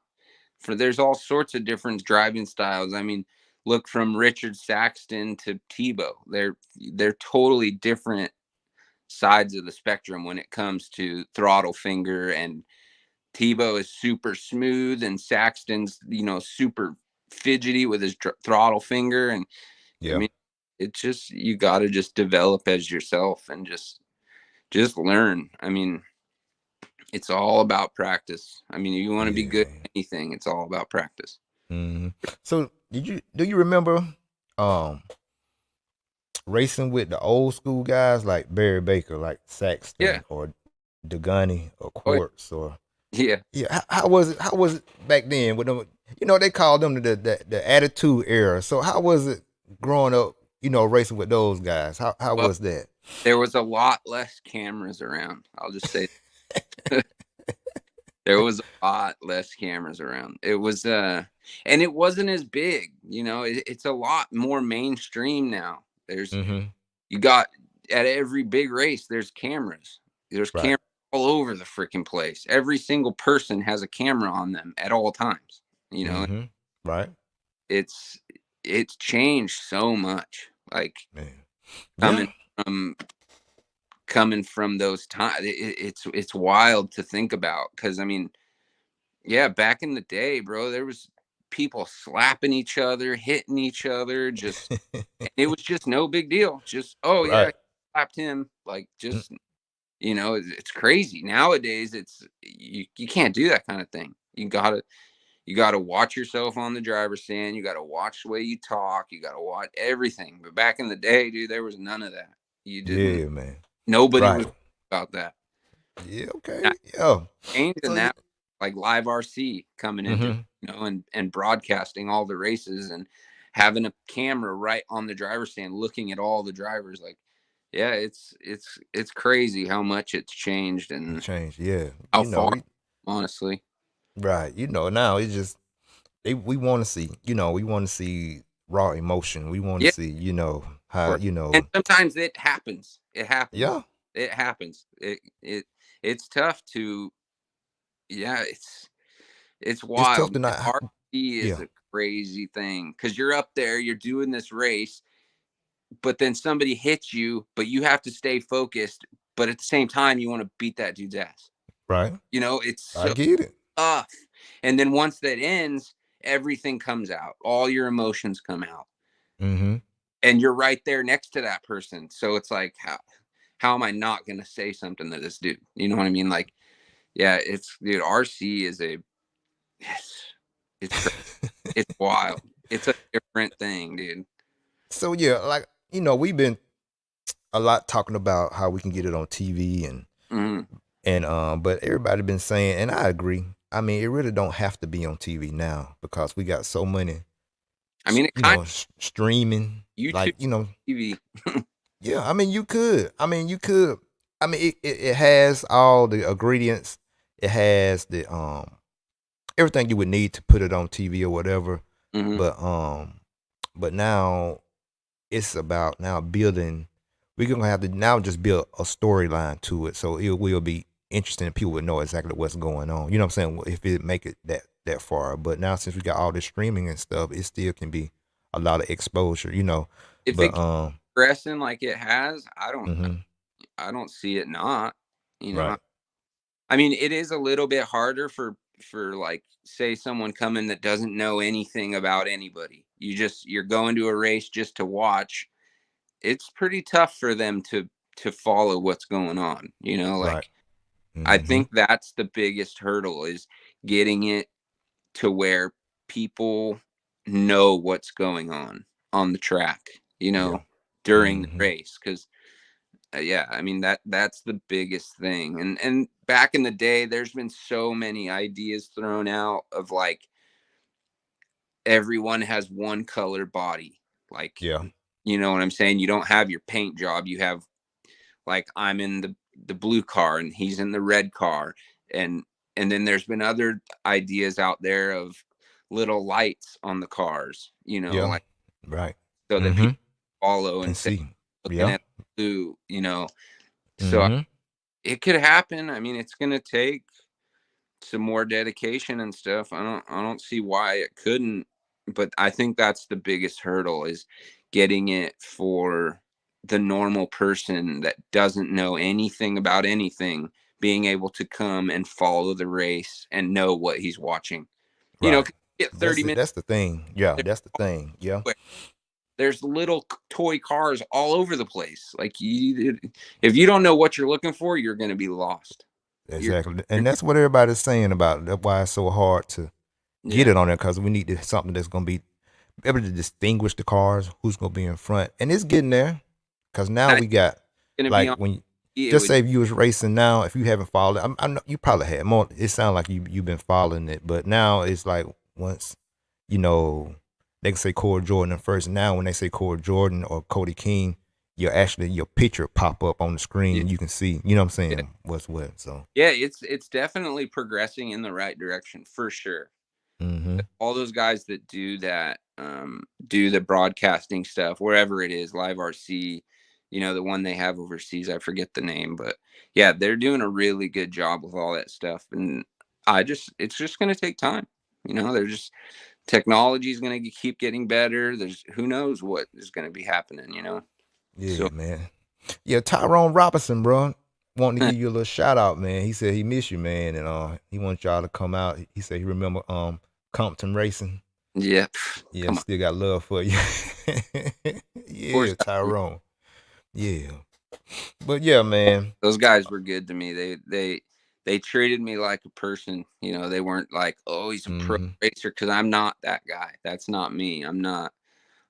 There's all sorts of different driving styles. I mean, look from Richard Saxton to Tebow. They're totally different sides of the spectrum when it comes to throttle finger, and Tebow is super smooth, and Saxton's super fidgety with his throttle finger. And I yeah, mean, it's just, you got to just develop as yourself, and just learn. I mean, it's all about practice. I mean, you want to be good yeah. at anything, it's all about practice. hmm So do you remember um racing with the old school guys like Barry Baker, like Yeah. Saxton or Degani or Oh, Quartz or yeah. yeah? How was it? How was it back then with them? They called them the attitude era. So how was it growing up? Racing with those guys. How Well, was that? there was a lot less cameras around. I'll just say. There was a lot less cameras around. It was and it wasn't as big, you know. It's a lot more mainstream now. There's Mm-hmm. you got at every big race there's cameras. There's Right. cameras all over the freaking place. Every single person has a camera on them at all times. You know, Mm-hmm. Right. it's it's changed so much. Like Man. coming Yeah. from coming from those times, it's wild to think about. Because I mean, yeah, back in the day, bro, there was people slapping each other, hitting each other, just it was just no big deal. Just, oh yeah, Right. slapped him. Like Mm. just it's crazy. Nowadays you can't do that kind of thing. You gotta watch yourself on the driver's stand. You gotta watch the way you talk. You gotta watch everything. But back in the day, dude, there was none of that. You didn't. Yeah, man. Nobody Right. was about that. Yeah. Now, Okay. Yeah. changing So yeah. that, like live RC coming into, Mm-hmm. and broadcasting all the races and having a camera right on the driver's stand, looking at all the drivers. Like, yeah, it's crazy how much it's changed It and changed. Yeah. how far, honestly. Right. Now it's just we want to see. We want to see raw emotion. We want to Yeah, see. How. course. And sometimes it happens. It happens. Yeah. It happens. It's tough to, yeah, it's It's tough wild, to man. not. RC is Yeah. a crazy thing because you're up there, you're doing this race, but then somebody hits you, but you have to stay focused. But at the same time, you want to beat that dude's ass. Right. It's I so get it. tough. And then once that ends, everything comes out. All your emotions come out. Mm-hmm. And you're right there next to that person. So it's like, how am I not gonna say something to this dude? You know what I mean? Like, yeah, it's dude, RC is it's it's crazy. It's wild. It's a different thing, dude. So yeah, like we've been a lot talking about how we can get it on TV Mhm. but everybody been saying, and I agree. I mean, it really don't have to be on TV now because we got so many, I mean, it kind streaming. of YouTube Like TV. yeah. I mean, you could. I mean, you could. I mean, it has all the ingredients. It has the everything you would need to put it on TV or whatever. Hmm. But now it's about now building. We're gonna have to now just build a storyline to it, so it will be interesting. And people would know exactly what's going on. You know what I'm saying? If it make it that far, but now since we got all this streaming and stuff, it still can be a lot of exposure. If it But keeps progressing like it has, hmm I don't see it not. You know, right, I mean, it is a little bit harder for like say someone coming that doesn't know anything about anybody. You're going to a race just to watch. It's pretty tough for them to follow what's going on. right, Like I hmm think that's the biggest hurdle is getting it to where people know what's going on the track, yeah, during the hmm race. Because yeah, I mean that's the biggest thing. And back in the day, there's been so many ideas thrown out of like everyone has one color body. Like, yeah, you know what I'm saying? You don't have your paint job. You have like I'm in the blue car and he's in the red car. And and then there's been other ideas out there of little lights on the cars, yeah, like right, so that hmm people follow can and say see, looking yeah, at blue. So hmm it could happen. I mean, it's gonna take some more dedication and stuff. I don't see why it couldn't, but I think that's the biggest hurdle is getting it for the normal person that doesn't know anything about anything being able to come and follow the race and know what he's watching. right. 'Cause you get 30 That's it. minutes That's the thing. Yeah, there, that's the thing. Yeah. there's little toy cars all over the place. Like if you don't know what you're looking for, you're going to be lost. You're, Exactly, you're and that's what everybody's saying about it. That's why it's so hard to get yeah. it on there because we need something that's gonna be able to distinguish the cars, who's gonna be in front, and it's getting there. Because now That's we got going to be like on. when It just would. say if you was racing now, if you haven't followed it, I know you probably had more. It sounds like you've been following it, but now it's like once you know they can say Core Jordan first. Now when they say Core Jordan or Cody King, your picture pop up on the screen Yeah, and you can see, you know what I'm yeah, saying, what's what. So yeah. It's definitely progressing in the right direction for sure. mm-hmm. All those guys that do that, do the broadcasting stuff wherever it is, live RC, the one they have overseas, I forget the name, but yeah, they're doing a really good job with all that stuff. And it's just going to take time. They're just technology is going to keep getting better. There's who knows what is going to be happening. Yeah, So man. Yeah, Tyrone Robinson, bro, wanting to give you a little shout out, man. He said he miss you, man, and he wants y'all to come out. He said he remember Compton racing. yeah, Yeah, come on, still got love for you. of course. Yeah, Tyrone. Yeah. But yeah, man. Those guys were good to me. They treated me like a person. They weren't like, "Oh, he's a pro Mm-hmm. racer," because I'm not that guy. That's not me. I'm not.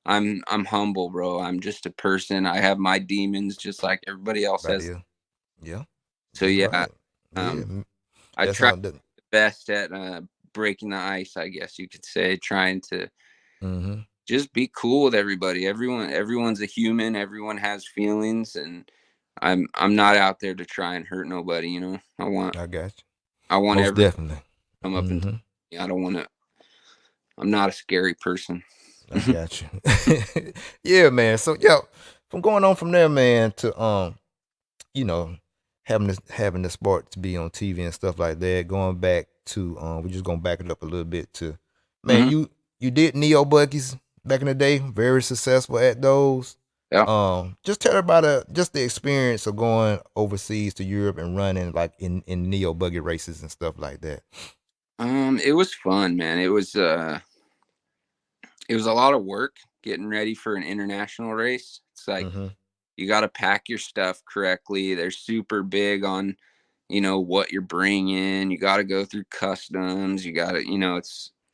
I'm humble, bro. I'm just a person. I have my demons, just like everybody else Right has. there. Yeah. So That's yeah, right. Yeah. um, I That's try how that. the best at breaking the ice. I guess you could say, trying to Mm-hmm. just be cool with everybody. Everyone's a human. Everyone has feelings, and I'm not out there to try and hurt nobody. I got you. I want Most everyone definitely. to come up and talk Mm-hmm. to me. I don't want to. I'm not a scary person. I got you. Yeah, man. So yeah, from going on from there, man, to you know, having the sport to be on TV and stuff like that. Going back to we're just gonna back it up a little bit to, man, Hmm. you did neo buggies back in the day, very successful at those. Yeah. Just tell about just the experience of going overseas to Europe and running like in neo buggy races and stuff like that. It was fun, man. It was a lot of work getting ready for an international race. It's like Mm-hmm. you got to pack your stuff correctly. They're super big on, what you're bringing. You got to go through customs. You got to,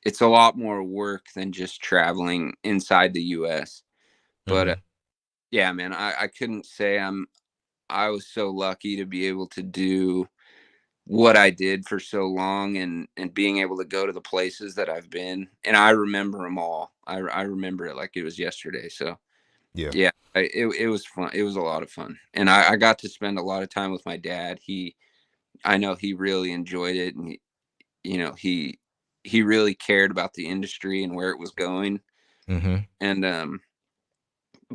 it's a lot more work than just traveling inside the U.S. But Mm-hmm. yeah, man, I couldn't say I was so lucky to be able to do what I did for so long, and being able to go to the places that I've been, and I remember them all. I remember it like it was yesterday. So Yeah. yeah, it was fun. It was a lot of fun, and I got to spend a lot of time with my dad. I know he really enjoyed it, and he really cared about the industry and where it was going. Mm-hmm. And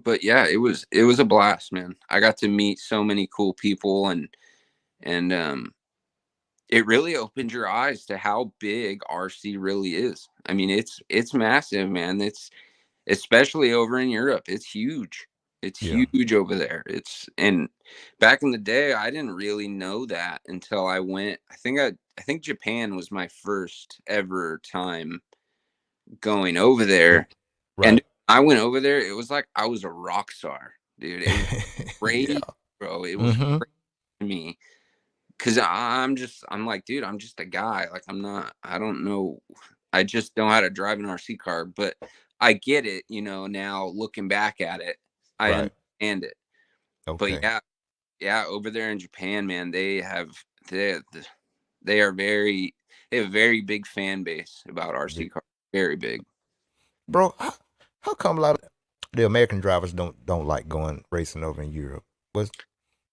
but yeah, it was a blast, man. I got to meet so many cool people, and it really opened your eyes to how big RC really is. I mean, it's massive, man. It's especially over in Europe. It's huge. It's Yeah. huge over there. And back in the day, I didn't really know that until I went. I think Japan was my first ever time going over Yep. there. And Right. I went over there, it was like I was a rock star, dude. It was Yeah. crazy, bro. It was Mm-hmm. crazy to me. Cause I'm like, dude, I'm just a guy. Like, I don't know. I just know how to drive an RC car, but I get it, now looking back at it, I Right. understand it. But Okay. yeah, yeah, over there in Japan, man, they they are very, they have a very big fan base about RC cars. Very big. Bro, how come a lot of the American drivers don't like going racing over in Europe? What's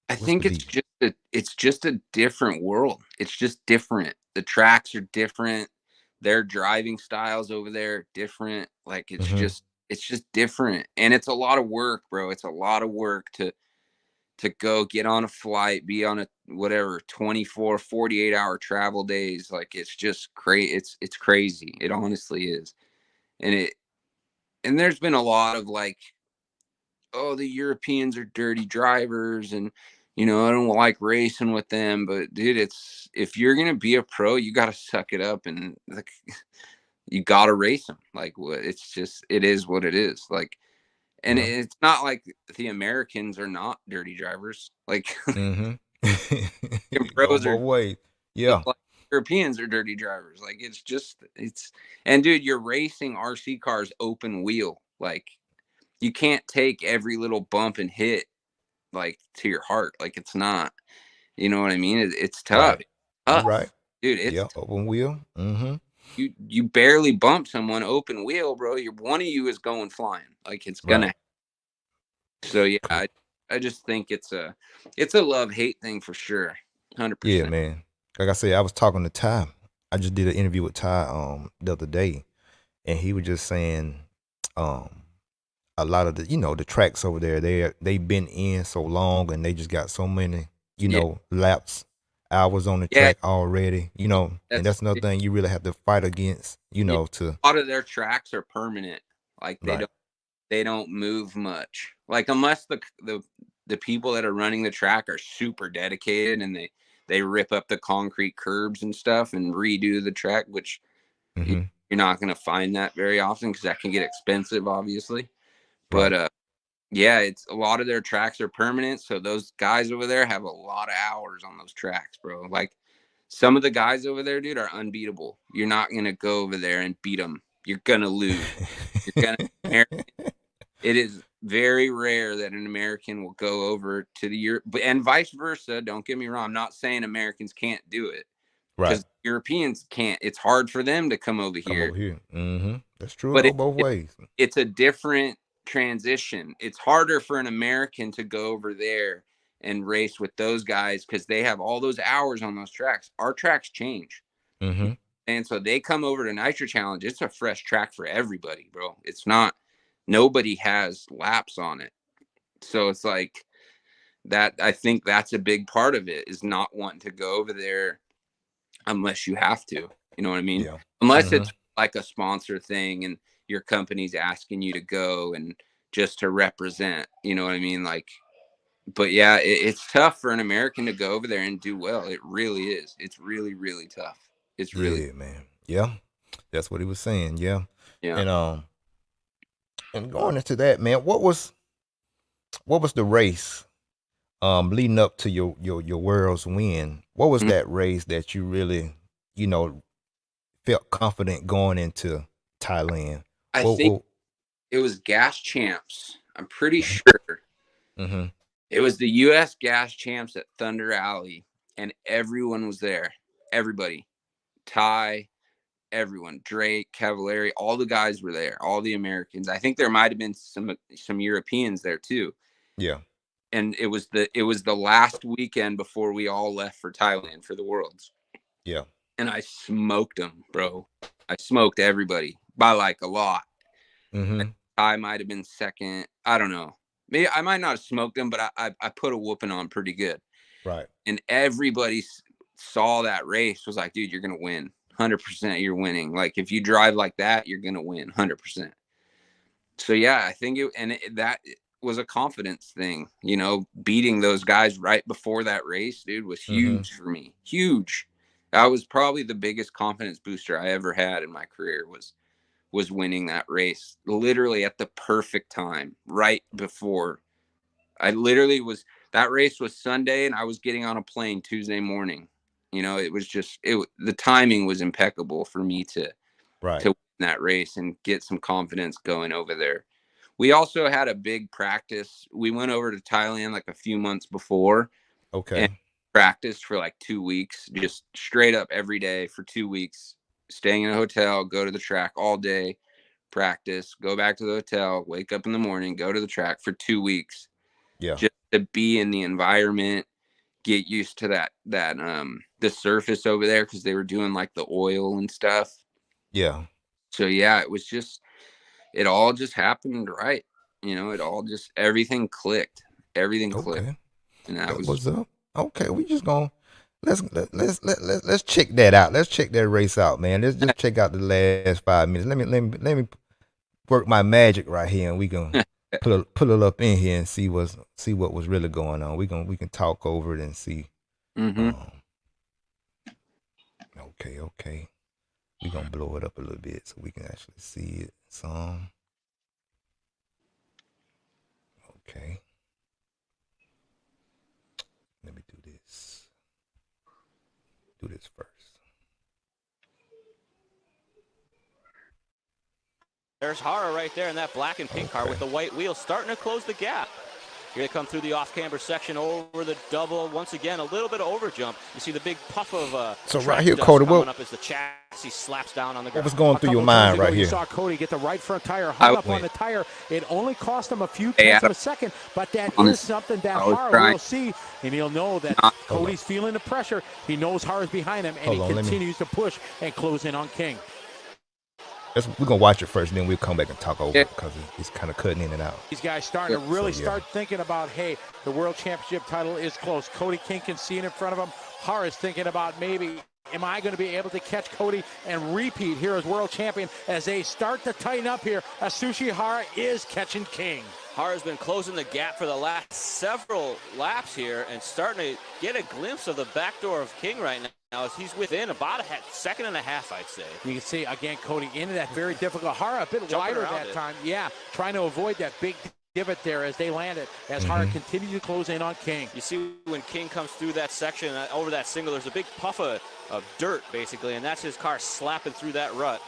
I what's the think beef? it's just a different world. It's just different. The tracks are different. Their driving styles over there are different. Like Mm-hmm. it's just different. And it's a lot of work, bro. It's a lot of work to go get on a flight, be on a whatever 24, 48 hour travel days. Like it's just crazy. It's crazy. It honestly is. And there's been a lot of like, oh, the Europeans are dirty drivers, and I don't like racing with them. But dude, it's if you're gonna be a pro, you got to suck it up, and like you got to race them. Like what? It's just it is what it is. Like, and Yeah. it's not like the Americans are not dirty drivers. Like Mm-hmm. Go pros are both ways. just Yeah. like Europeans are dirty drivers. Like it's and dude, you're racing RC cars open wheel. Like you can't take every little bump and hit like to your heart. Like it's not, you know what I mean? It's tough. Right. It's You right. tough, dude. Yeah. Open wheel. Mm-hmm. You barely bump someone open wheel, bro. One of you is going flying. Like it's gonna. Right. So yeah, Cool. I just think it's a love-hate thing for sure. Yeah, 100%. man. Like I said, I was talking to Ty. I just did an interview with Ty the other day, and he was just saying um a lot of the the tracks over there, they've been in so long and they just got so many Yeah. laps hours on the Yeah, track already, and that's that's another thing you really have to fight against, yeah, to a lot of their tracks are permanent. Like right. they don't move much. Like unless the people that are running the track are super dedicated and they rip up the concrete curbs and stuff and redo the track, which you're Mm-hmm. not going to find that very often because that can get expensive, obviously. But Right. yeah, it's a lot of their tracks are permanent, so those guys over there have a lot of hours on those tracks, bro. Like some of the guys over there, dude, are unbeatable. You're not gonna go over there and beat them. You're gonna lose. You're gonna. It is very rare that an American will go over to the Europe, and vice versa. Don't get me wrong. I'm not saying Americans can't do it Right. because Europeans can't. It's hard for them to come over Come here, over here. Mm-hmm. That's true. It but go both ways. it's a different transition. It's harder for an American to go over there and race with those guys because they have all those hours on those tracks. Our tracks change. Mm-hmm. And so they come over to Nitro Challenge. It's a fresh track for everybody, bro. It's not, nobody has laps on it. So it's like that. I think that's a big part of it is not wanting to go over there unless you have to. You know what I mean? Yeah. Unless Mm-hmm. it's like a sponsor thing and your company's asking you to go and just to represent. You know what I mean? Like, but yeah, it's tough for an American to go over there and do well. It really is. It's really, really tough. It's really, Yeah, man. Yeah. That's what he was saying. Yeah. yeah. And going into that, man, what was the race leading up to your world's win? What was Mhm. that race that you really, you know, felt confident going into Thailand? I Whoa, think whoa. it was Gas Champs. I'm pretty sure Mm-hmm. it was the U.S. Gas Champs at Thunder Alley, and everyone was there. Everybody, Ty, everyone, Drake, Cavallari, all the guys were there. All the Americans. I think there might have been some Europeans there too. Yeah. And it was the last weekend before we all left for Thailand for the Worlds, Yeah. and I smoked them, bro. I smoked everybody by like a lot. Mm-hmm. I might have been second. I don't know. Maybe I might not have smoked them, but I put a whooping on pretty good. Right. And everybody saw that race was like, dude, you're gonna win. 100% you're winning. Like if you drive like that, you're gonna win 100%. So yeah, I think that was a confidence thing. Beating those guys right before that race, dude, was Mm-hmm. huge for me. Huge. That was probably the biggest confidence booster I ever had in my career was winning that race literally at the perfect time right before I literally was that race was Sunday and I was getting on a plane Tuesday morning. It was just the timing was impeccable for me to Right. win that race and get some confidence going over there. We also had a big practice. We went over to Thailand like a few months before and Okay. practiced for like 2 weeks, just straight up every day for 2 weeks, staying in a hotel, go to the track all day, practice, go back to the hotel, wake up in the morning, go to the track for 2 weeks, Yeah. just to be in the environment, get used to that the surface over there because they were doing like the oil and stuff. Yeah. So yeah, it all just happened right. It all just everything clicked. Everything clicked. Okay. And that That was was up. Okay, we just gonna let's check that out. Let's check that race out, man. Let's just check out the last 5 minutes. Let me work my magic right here, and we can pull it up in here and see what was really going on. We can talk over it and see. mm-hmm. Um, okay. We gonna blow it up a little bit so we can actually see it. Some okay. Let me do this. Do this first. There's Hara right there in that black and pink car with Okay. the white wheels starting to close the gap. Here they come through the off-camber section over the double. Once again, a little bit of overjump. You see the big puff of So track right here, dust Cody, coming up as the chassis slaps down on the what ground. was going through your mind right You here? saw Cody get the right front tire hung up on the tire. It only cost him a few tenths of a second, but that is something that Hara will see, and he'll know that Cody's feeling the pressure. He knows Hara's behind him, and he continues to push and close in on King. We're going to watch it first, and then we'll come back and talk over it because it's kind of cutting in and out. These guys starting to really start thinking about, hey, the World Championship title is close. Cody King can see it in front of him. Hara's thinking about maybe, am I going to be able to catch Cody and repeat here as world champion as they start to tighten up here. Atsushi Hara is catching King. Hara's been closing the gap for the last several laps here and starting to get a glimpse of the back door of King right now as he's within about a second and a half, I'd say. You can see, again, Cody into that very difficult. Hara a bit wider that time. Yeah, trying to avoid that big divot there as they land it, as Hara continues to close in on King. You see when King comes through that section, over that single, there's a big puff of dirt, basically, and that's his car slapping through that rut.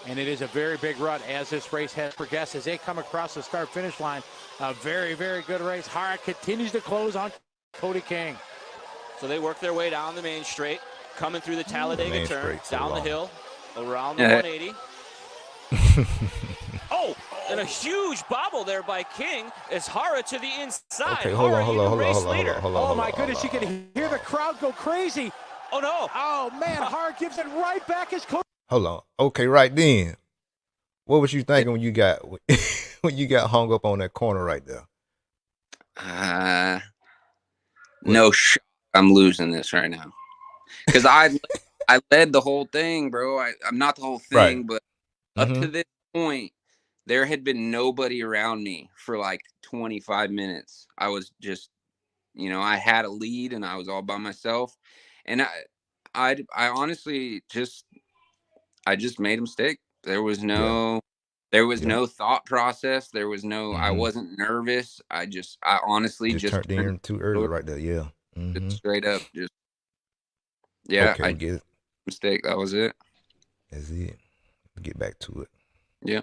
And it is a very big rut as this race has progressed. As they come across the start-finish line, a very, very good race. Hara continues to close on Cody King. So they work their way down the main straight, coming through the Talladega turn, down the hill, around the 180. Oh, and a huge bobble there by King as Hara to the inside. Okay, hold on. Oh, my goodness, you can hear the crowd go crazy. Oh, no. Oh, man, Hara gives it right back as Cody. Hold on. Okay, right then. What was you thinking when you got hung up on that corner right there? No shot. I'm losing this right now. Because I led the whole thing, bro. I'm not the whole thing, but up to this point, there had been nobody around me for like 25 minutes. I was just, I had a lead and I was all by myself. And I honestly just made a mistake. There was no thought process. There was no, I wasn't nervous. I honestly just turned in too early right there. Yeah. Just straight up. Just, okay, I get it. Mistake. That was it. That's it. Get back to it. Yeah.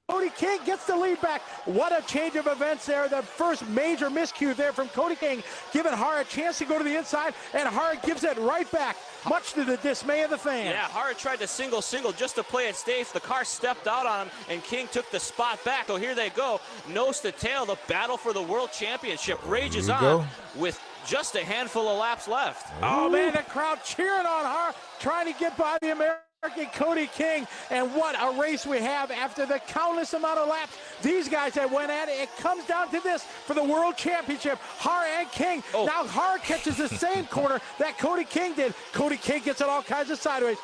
Cody King gets the lead back. What a change of events there. The first major miscue there from Cody King, giving Hara a chance to go to the inside, and Hara gives it right back, much to the dismay of the fans. Yeah, Hara tried to single just to play it safe. The car stepped out on him, and King took the spot back. Oh, here they go. Nose to tail, the battle for the World Championship rages on with just a handful of laps left. Oh, man, the crowd cheering on Hara, trying to get by the American Cody King, and what a race we have after the countless amount of laps these guys that went at it. It comes down to this for the World Championship, Hara and King. Now Hara catches the same corner that Cody King did. Cody King gets it all kinds of sideways.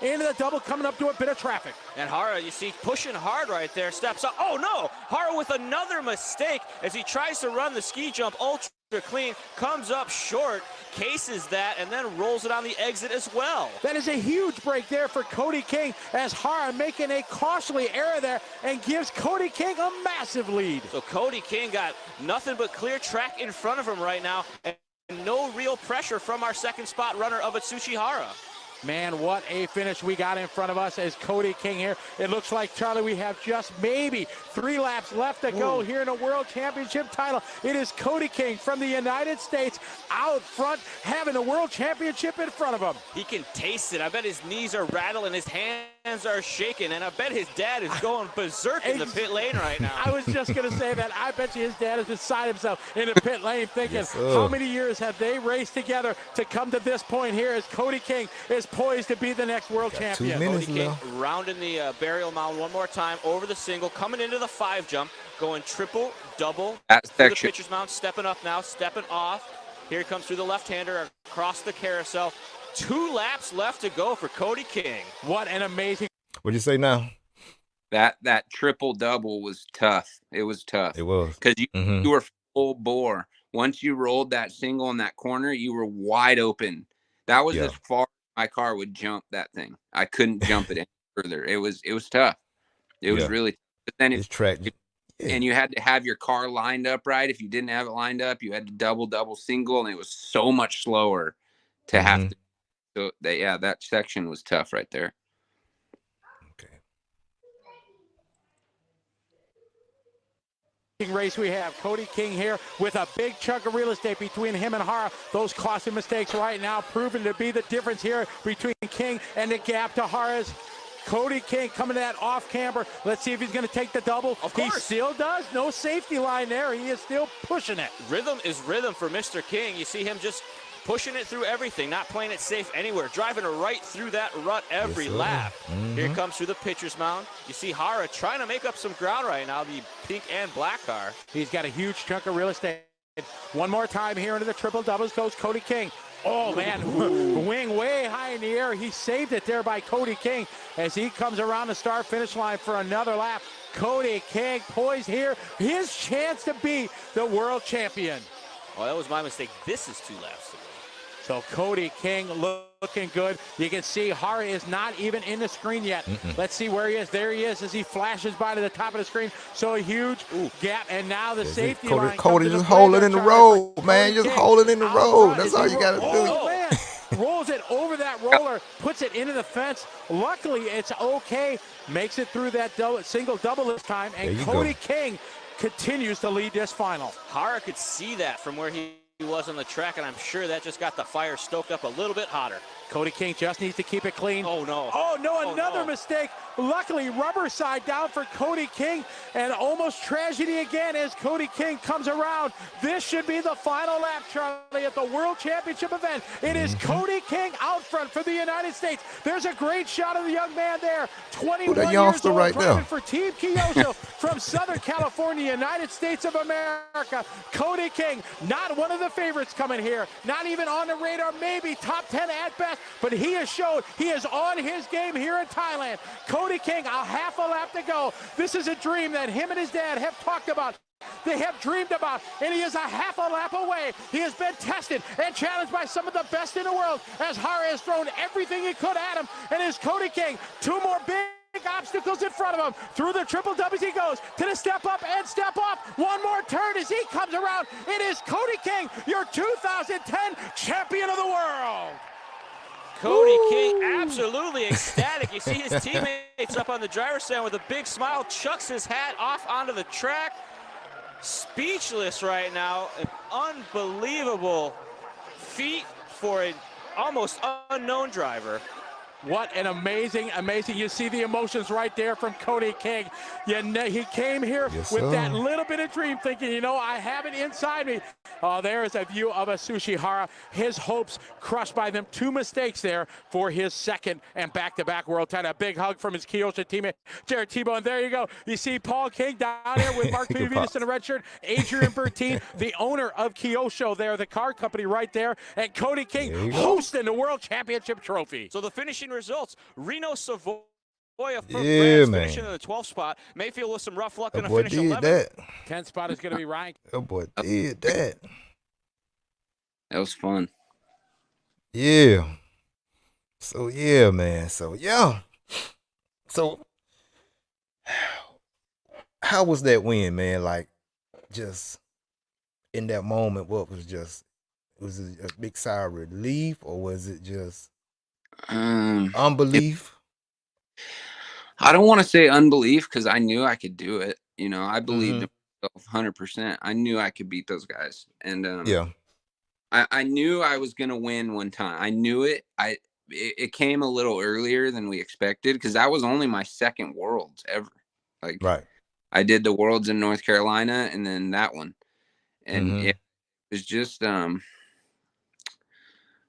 Into the double, coming up to a bit of traffic. And Hara, you see, pushing hard right there, steps up. Oh, no! Hara with another mistake as he tries to run the ski jump ultra clean, comes up short, cases that, and then rolls it on the exit as well. That is a huge break there for Cody King as Hara making a costly error there and gives Cody King a massive lead. So Cody King got nothing but clear track in front of him right now, and no real pressure from our second spot runner of Atsushi Hara. Man, what a finish we got in front of us as Cody King here. It looks like, Charlie, we have just maybe 3 laps left to go here in a World Championship title. It is Cody King from the United States out front, having the World Championship in front of him. He can taste it. I bet his knees are rattling, his hands are shaking, and I bet his dad is going berserk in the pit lane right now. I was just going to say that. I bet you his dad is beside himself in the pit lane thinking, how many years have they raced together to come to this point here as Cody King is poised to be the next world champion. Cody King rounding the burial mound one more time over the single, coming into the 5 jump, going triple, double through the pitcher's mound, stepping up now, stepping off. Here he comes through the left-hander across the carousel. 2 laps left to go for Cody King. What an amazing. What'd you say now? That triple double was tough. It was tough. It was. Because you were full bore. Once you rolled that single in that corner, you were wide open. That was as far my car would jump that thing. I couldn't jump it any further. It was tough. It was really tough. But then it's track. And you had to have your car lined up right. If you didn't have it lined up, you had to double, single, and it was so much slower to have to. So that section was tough right there. Okay. race we have. Cody King here with a big chunk of real estate between him and Hara. Those costly mistakes right now proven to be the difference here between King and the gap to Hara's. Cody King coming to that off camber. Let's see if he's going to take the double. Of course. He still does. No safety line there. He is still pushing it. Rhythm is rhythm for Mr. King. You see him just pushing it through everything, not playing it safe anywhere, driving right through that rut every lap. Here comes through the pitcher's mound. You see Hara trying to make up some ground right now, the pink and black car. He's got a huge chunk of real estate. One more time here into the triple doubles goes Cody King. Oh, man, wing way high in the air. He saved it there by Cody King as he comes around the start-finish line for another lap. Cody King poised here. His chance to be the world champion. Oh, that was my mistake. This is 2 laps to go. So Cody King looking good. You can see Hara is not even in the screen yet. Let's see where he is. There he is as he flashes by to the top of the screen. So a huge gap, and now the safety line. Cody just hold it in the road, man. Just hold it in the road. That's all you got to do. Oh, man. Rolls it over that roller, puts it into the fence. Luckily, it's okay. Makes it through that single double this time, and Cody King continues to lead this final. Hara could see that from where he was on the track, and I'm sure that just got the fire stoked up a little bit hotter. Cody King just needs to keep it clean. Oh, no. Oh, no, another mistake. Luckily, rubber side down for Cody King, and almost tragedy again as Cody King comes around. This should be the final lap, Charlie, at the World Championship event. It is Cody King out front for the United States. There's a great shot of the young man there. 21 years old, right driving there for Team Kyosho from Southern California, United States of America. Cody King, not one of the favorites coming here. Not even on the radar, maybe top 10 at best, but he has showed he is on his game here in Thailand. Cody King, a half a lap to go. This is a dream that him and his dad have talked about. They have dreamed about, and he is a half a lap away. He has been tested and challenged by some of the best in the world as Hara has thrown everything he could at him, and is Cody King. 2 more big obstacles in front of him. Through the triple doubles he goes to the step up and step off. One more turn as he comes around. It is Cody King, your 2010 champion of the world. Cody King absolutely ecstatic. You see his teammates up on the driver's stand with a big smile, chucks his hat off onto the track. Speechless right now. An unbelievable feat for an almost unknown driver. What an amazing. You see the emotions right there from Cody King. He came here with that little bit of dream thinking, you know, I have it inside me. Oh, there is a view of a Sushi Hara. His hopes crushed by them. 2 mistakes there for his second and back-to-back world title. A big hug from his Kyosho teammate, Jared Tebow. And there you go. You see Paul King down here with Mark Pavitas in a red shirt. Adrian Bertine, the owner of Kyosho there, the car company right there. And Cody King hosting the World Championship trophy. So the finishing results, Reno Savoia finishing in the 12th spot. Mayfield with some rough luck going to finish 11th. 10th spot is going to be Ryan. Oh boy, did that. That was fun. Yeah. So yeah, man. So yeah. So how was that win, man? Like, just in that moment, what was was it a big sigh of relief, or was it just unbelief? I don't want to say unbelief because I knew I could do it. You know, I believed in myself 100%. I knew I could beat those guys, and I knew I was gonna win one time. I knew it. It came a little earlier than we expected because that was only my second Worlds ever. Like, I did the Worlds in North Carolina and then that one, and it was just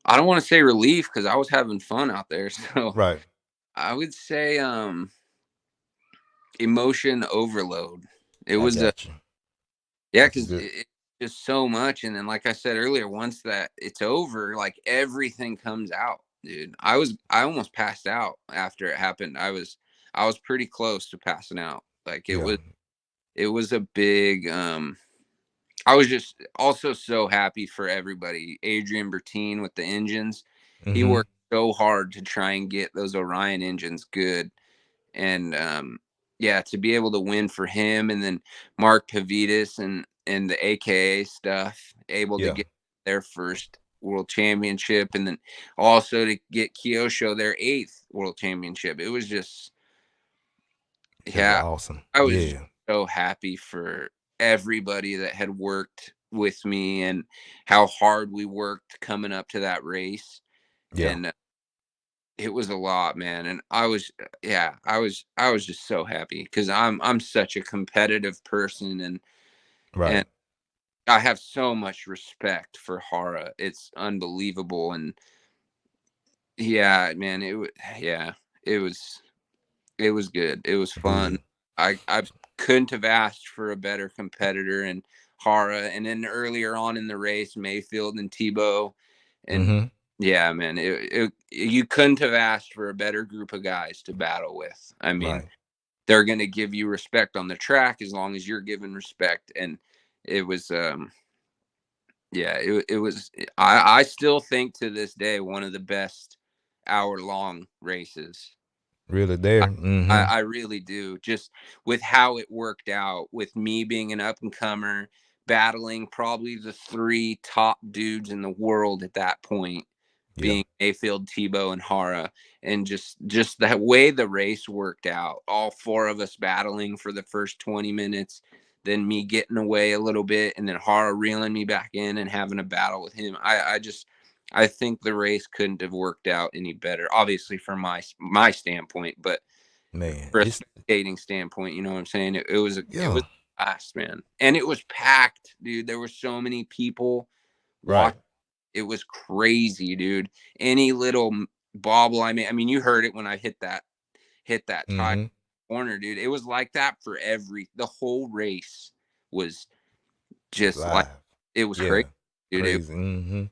I don't want to say relief because I was having fun out there. So I would say emotion overload. It was because it's just so much. And then, like I said earlier, once that it's over, like everything comes out, dude. I almost passed out after it happened. I was pretty close to passing out. Like it was a big I was just also so happy for everybody. Adrian Bertine with the engines. He worked so hard to try and get those Orion engines good. And to be able to win for him, and then Mark Pavitas and the AKA stuff, able to get their first world championship, and then also to get Kyosho their 8th world championship. It was just awesome. I was so happy for everybody that had worked with me and how hard we worked coming up to that race. Yeah. And it was a lot, man. And I was, I was just so happy because I'm such a competitive person, and Right. I have so much respect for Hara. It's unbelievable. And yeah, man, yeah, it was, it was good. It was fun. Good. I couldn't have asked for a better competitor, and Hara, and then earlier on in the race, Mayfield and Tebow, and Mm-hmm. yeah, man, you couldn't have asked for a better group of guys to battle with. I mean, Right. they're going to give you respect on the track as long as you're given respect, and it was yeah, it was. I still think to this day one of the best hour-long races. Really there. Mm-hmm. I really do. Just with how it worked out, with me being an up and comer, battling probably the three top dudes in the world at that point, Yeah. being Mayfield, Tebow, and Hara, and just that way the race worked out. All four of us battling for the first 20 minutes, then me getting away a little bit, and then Hara reeling me back in and having a battle with him. I think the race couldn't have worked out any better. Obviously, from my standpoint, but Man, for a it's spectating standpoint, you know what I'm saying? It was it yeah. was fast, man, and it was packed, dude. There were so many people Right. watching. It was crazy, dude. Any little bobble I mean, you heard it when I hit that tire Mm-hmm. corner, dude. It was like that for the whole race was Was just like live. it was Yeah. crazy, dude. Crazy. Mm-hmm.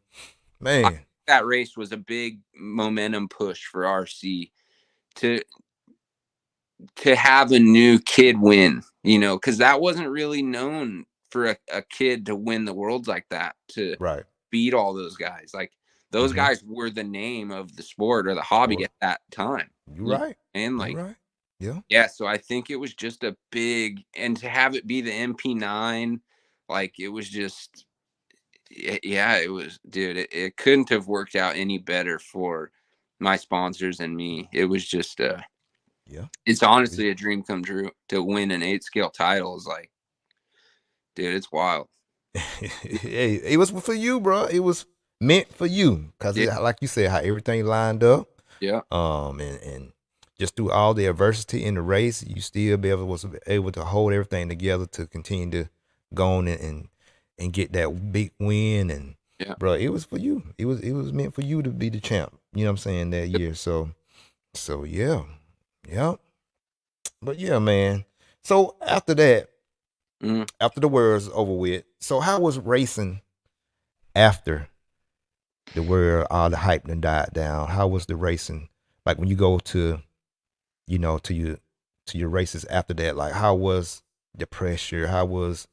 I, Man. that race was a big momentum push for RC to have a new kid win, because that wasn't really known for a kid to win the worlds like that, to Right. beat all those guys. Like those Mm-hmm. guys were the name of the sport or the hobby Sport. at that time. You You know right. and You like, right. Yeah. yeah, so I think it was just a big, and to have it be the MP9, like it was just, yeah, it was, dude, it couldn't have worked out any better for my sponsors and me. It was just Yeah. it's It's, honestly a dream come true to win an 8 scale title. Is like, dude, it's wild. hey, it was for you, bro. It was meant for you because, Yeah, like you said, how everything lined up. yeah. And just through all the adversity in the race, you still was able to hold everything together to continue to go on and get that big win. And Yeah. bro, it was for you. It was meant for you to be the champ. You know what I'm saying, that year. So yeah, yeah. But yeah, man. So after that, Mhm. after the world's over with, so how was racing after the world, all the hype and died down? How was the racing like when you go to, to your races after that? Like, how was the pressure? How was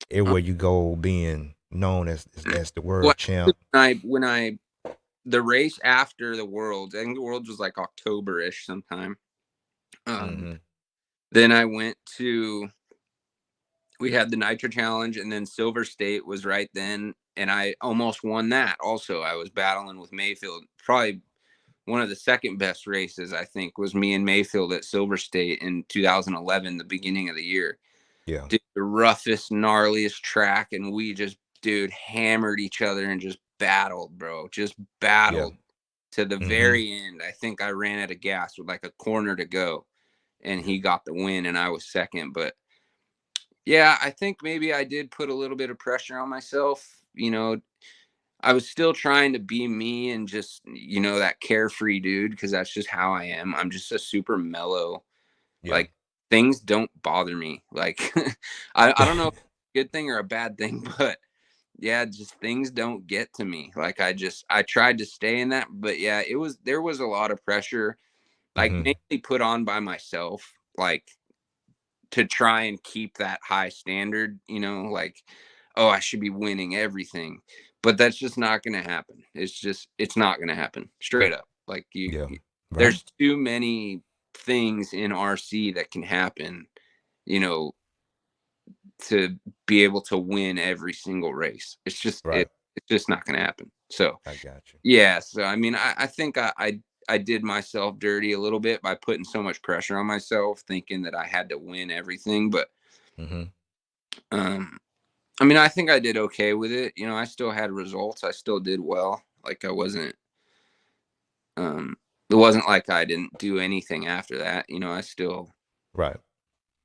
Uh, everywhere you go being known as the world What champ? when I the race after the Worlds, I think the Worlds was like October-ish sometime. Um, Mm-hmm. then I went to we had the Nitro Challenge, and then Silver State was right then, and I almost won that. Also, I was battling with Mayfield. Probably one of the second best races, I think, was me and Mayfield at Silver State in 2011, the beginning of the year. Yeah. Dude, the roughest, gnarliest track, and we just, dude, hammered each other and just battled, bro. Just Yeah. battled to the Mm-hmm. very end. I think I ran out of gas with like a corner to go, and he got the win, and I was second. But yeah, I think maybe I did put a little bit of pressure on myself. I was still trying to be me and just, that carefree dude, because that's just how I am. I'm just a super mellow, Yeah. like, things don't bother me. Like, I don't know if it's a good thing or a bad thing, but yeah, just things don't get to me. Like, I tried to stay in that, but yeah, there was a lot of pressure, like Mm-hmm. mainly put on by myself, like to try and keep that high standard, like, oh, I should be winning everything. But that's just not going to happen. It's not going to happen, straight up. Like, Yeah. Right. there's too many things in RC that can happen, you know, to be able to win every single race. Right. It's just not going to happen. So, I got you. yeah. So, I mean, I think I did myself dirty a little bit by putting so much pressure on myself, thinking that I had to win everything. But Mm-hmm. I mean, I think I did okay with it. You know, I still had results. I still did well. Like I wasn't, it wasn't like I didn't do anything after that. You know, I still, Right.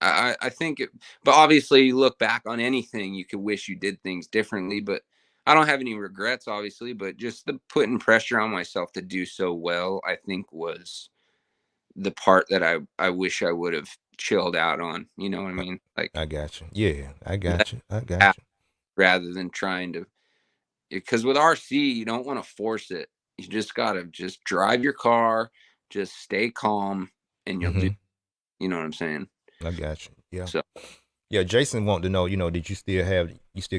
I think it, but obviously you look back on anything, you could wish you did things differently, but I don't have any regrets, obviously, but just the putting pressure on myself to do so well, I think was the part that I wish I would have chilled out on. You know what I mean? Like I got you. Yeah, I let got you. I got out you. rather than trying to, because with RC, you don't want to force it. You just got to just drive your car, just stay calm, and you'll do, Mm-hmm. you know what I'm saying? I got you. Yeah. So, Yeah, Jason wanted to know, did you still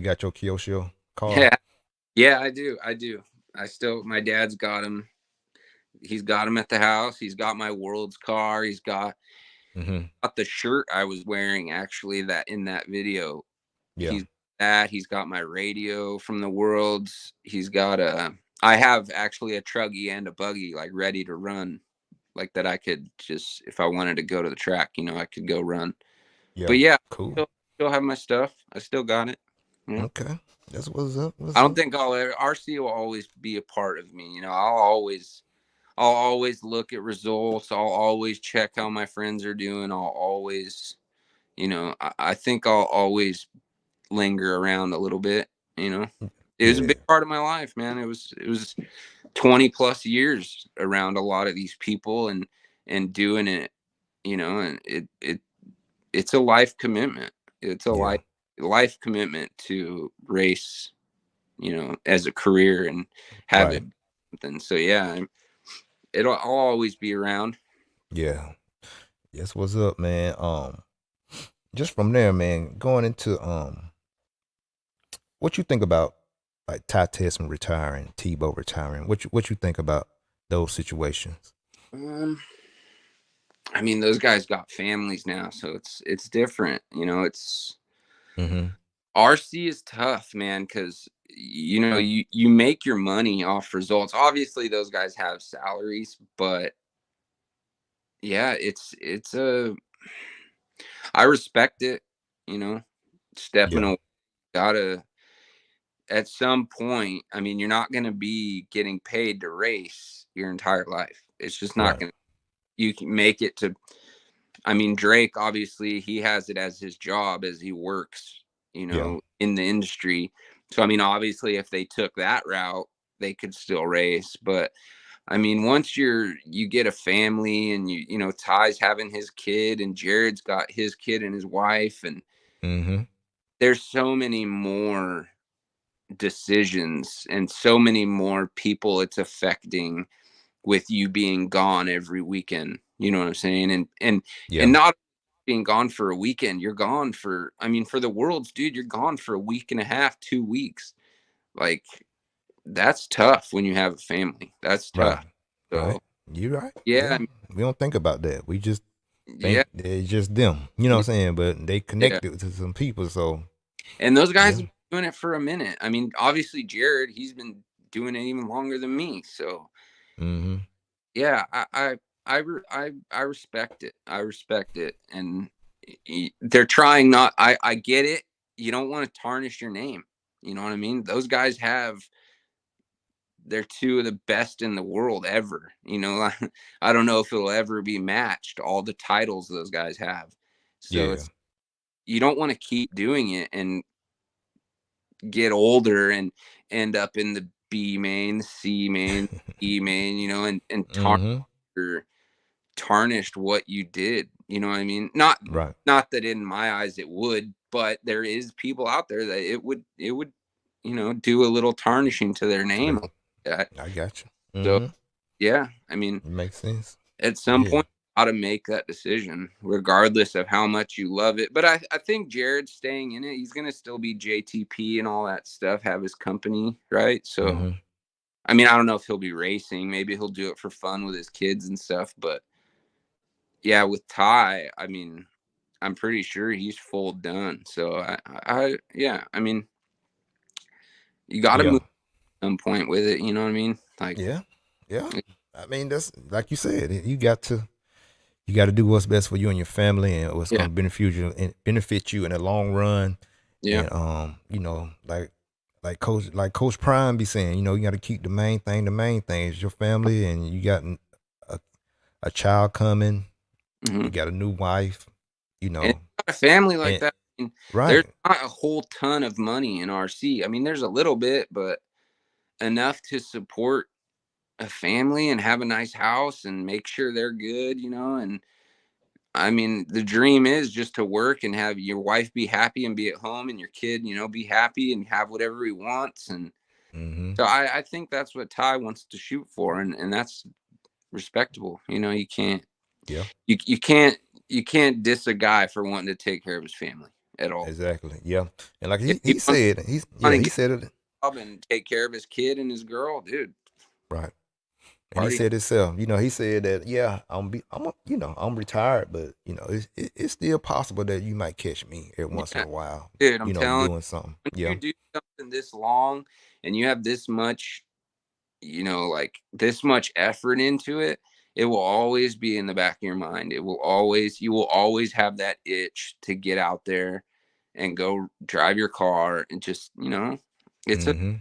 got your Kyosho car? yeah, yeah, I do. I do. My dad's got him. He's got him at the house. He's got my world's car. Mm-hmm. Got the shirt I was wearing actually that in that video. Yeah. He's got my radio from the worlds. I have actually a truggy and a buggy like ready to run, like that I could just, if I wanted to go to the track, I could go run. Yeah. But yeah, Cool. still have my stuff. I still got it. Yeah. Okay. That's what's up. I don't think RC will always be a part of me. I'll always look at results. I'll always check how my friends are doing. I'll always, I think I'll always linger around a little bit. It was a big part of my life, man. It was 20 plus years around a lot of these people and doing it, and it's a life commitment. It's a life commitment to race, as a career and have it something. So yeah, I'll always be around. Yeah. Yes, what's up, man? Just from there, man, going into what you think about like Ty Tesman retiring, Tebow retiring? What you think about those situations? I mean, those guys got families now, so it's different. It's Mm-hmm. RC is tough, man, because you make your money off results. Obviously, those guys have salaries, but yeah, I respect it. Stepping Yeah. away, gotta at some point. I mean, you're not gonna be getting paid to race your entire life. It's just not Right. gonna. You can make it to. I mean, Drake, obviously, he has it as his job as he works, Yeah. in the industry. So, I mean, obviously, if they took that route, they could still race. But I mean, once you get a family and Ty's having his kid and Jared's got his kid and his wife, and Mm-hmm. there's so many more decisions and so many more people it's affecting with you being gone every weekend. You know what I'm saying? And Yeah. not being gone for a weekend, you're gone for, I mean, for the worlds, dude, you're gone for a week and a half, 2 weeks. Like, that's tough when you have a family. That's Right. tough. Right. So You right. yeah, Yeah. We don't think about that. We just yeah, think it's just them. You know what I'm saying? But they yeah. connected to some people. So And those guys yeah. have been doing it for a minute. I mean, obviously Jared, he's been doing it even longer than me. So Mm-hmm. yeah, I respect it. I respect it. And they're trying not, I get it. You don't want to tarnish your name. You know what I mean? Those guys they're two of the best in the world ever. I don't know if it'll ever be matched, all the titles those guys have. So Yeah. you don't want to keep doing it and get older and end up in the B main, C main, E main, and Mm-hmm. tarnished what you did. You know what I mean? Not Right. not that in my eyes it would, but there is people out there that it would do a little tarnishing to their name like that. I got you. So Mm-hmm. yeah, I mean, It makes sense. at some Yeah. point you got to make that decision regardless of how much you love it. But I think Jared's staying in it. He's gonna still be JTP and all that stuff, have his company, right? So Mm-hmm. I mean, I don't know if he'll be racing. Maybe he'll do it for fun with his kids and stuff. But yeah, with Ty, I mean, I'm pretty sure he's full done. So yeah, I mean, you got to Yeah. move at some point with it. You know what I mean? Like, Yeah. Yeah. I mean, that's like you said, you got to do what's best for you and your family and what's yeah, going to benefit you in the long run. Yeah. And like Coach Prime be saying, you got to keep the main thing. The main thing is your family, and you got a, a child coming. Mm-hmm. You got a new wife. And a family like that. I mean, there's Right. not a whole ton of money in RC. I mean, there's a little bit, but enough to support a family and have a nice house and make sure they're good, and I mean, the dream is just to work and have your wife be happy and be at home, and your kid, be happy and have whatever he wants. And so I think that's what Ty wants to shoot for, and that's respectable. You can't, Yeah. you can't diss a guy for wanting to take care of his family at all. Exactly. Yeah. And like If he wants said, to he get said it. a job and take care of his kid and his girl, dude. Right. And he Party. said himself, he said that, yeah, I'm retired, but it's still possible that you might catch me every once in Yeah, a while, dude, I'm telling doing something. you, when Yeah. you do something this long and you have this much, like this much effort into it, it will always be in the back of your mind. You will always have that itch to get out there and go drive your car and just, it's a, Mm-hmm.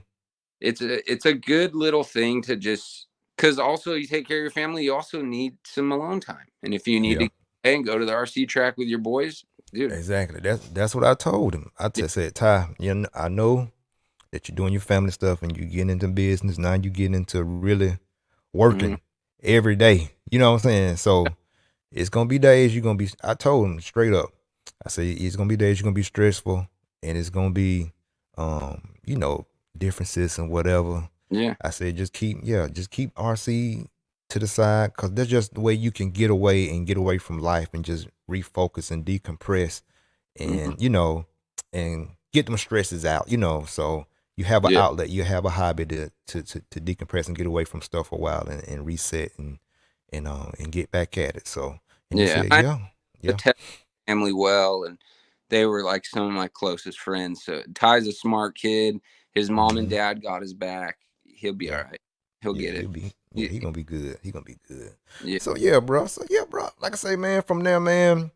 it's a good little thing to just, because also you take care of your family, you also need some alone time. And if you need Yeah. to go to the RC track with your boys, dude. Exactly. That's what I told him. I just said, Ty, I know that you're doing your family stuff and you're getting into business. Now you're getting into really Mhm. working every day. You know what I'm saying? So it's gonna be days you're gonna be. I told him straight up. I said it's gonna be days you're gonna be stressful, and it's gonna be, differences and whatever. Yeah. I said just keep RC to the side, because that's just the way you can get away from life and just refocus and decompress, Mhm. and and get them stresses out. So you have an Yeah. outlet, you have a hobby to decompress and get away from stuff for a while, and reset and get back at it. So, and he Yeah. said, I yeah, the yeah, Ted family well, and they were like some of my closest friends. So Ty's a smart kid. His mom and hmm dad got his back. He'll be all yeah, right. He'll yeah. get it. He gonna be good. He gonna be good. Yeah. So yeah, bro. Like I say, man, from there, man,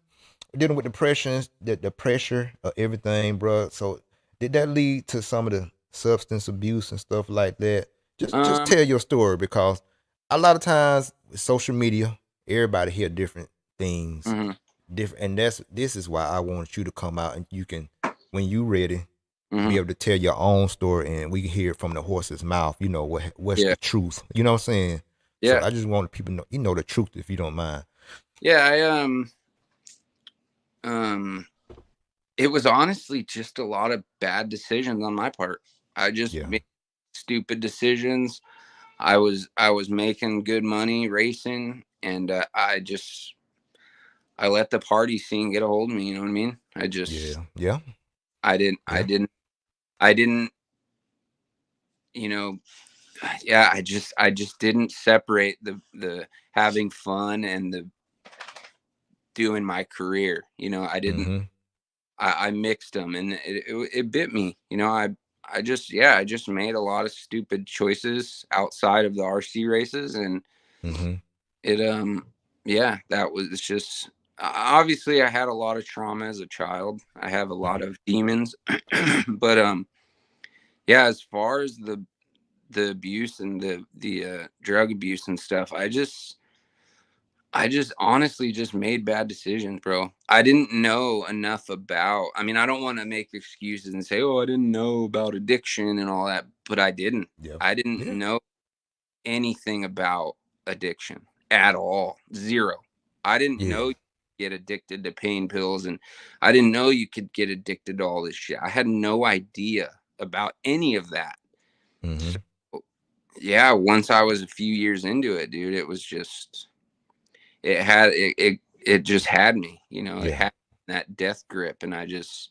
dealing with depression, the pressure of everything, bro. So did that lead to some of the substance abuse and stuff like that? Just Um. tell your story, because a lot of times with social media, everybody hear different things, Mhm. different, and this is why I want you to come out and you can, when you ready, be Mhm. able to tell your own story and we can hear it from the horse's mouth. What's Yeah. the truth? You know what I'm saying? So Yeah. I just want people to know, the truth, if you don't mind. Yeah. Um. It was honestly just a lot of bad decisions on my part. I just Yeah. made stupid decisions. I was making good money racing, and I let the party scene get a hold of me. You know what I mean? Yeah. Yeah. I didn't I Yeah. didn't I didn't you know yeah, I just didn't separate the having fun and the doing my career. I didn't. Mm-hmm. I mixed them, and it bit me. I just made a lot of stupid choices outside of the RC races, and Mm-hmm. it yeah, that was it's just obviously I had a lot of trauma as a child. I have a lot of demons, but yeah, as far as the abuse and the drug abuse and stuff, I just honestly just made bad decisions, bro. I didn't know enough about. I mean, I don't want to make excuses and say, "Oh, I didn't know about addiction and all that," but I didn't. Yeah. I didn't Yeah. know anything about addiction at all. Zero. I didn't know Yeah. you could get addicted to pain pills, and I didn't know you could get addicted to all this shit. I had no idea about any of that. Mm-hmm. So, yeah, once I was a few years into it, dude, it was just it just had me. It Yeah. had that death grip, and I Yeah, just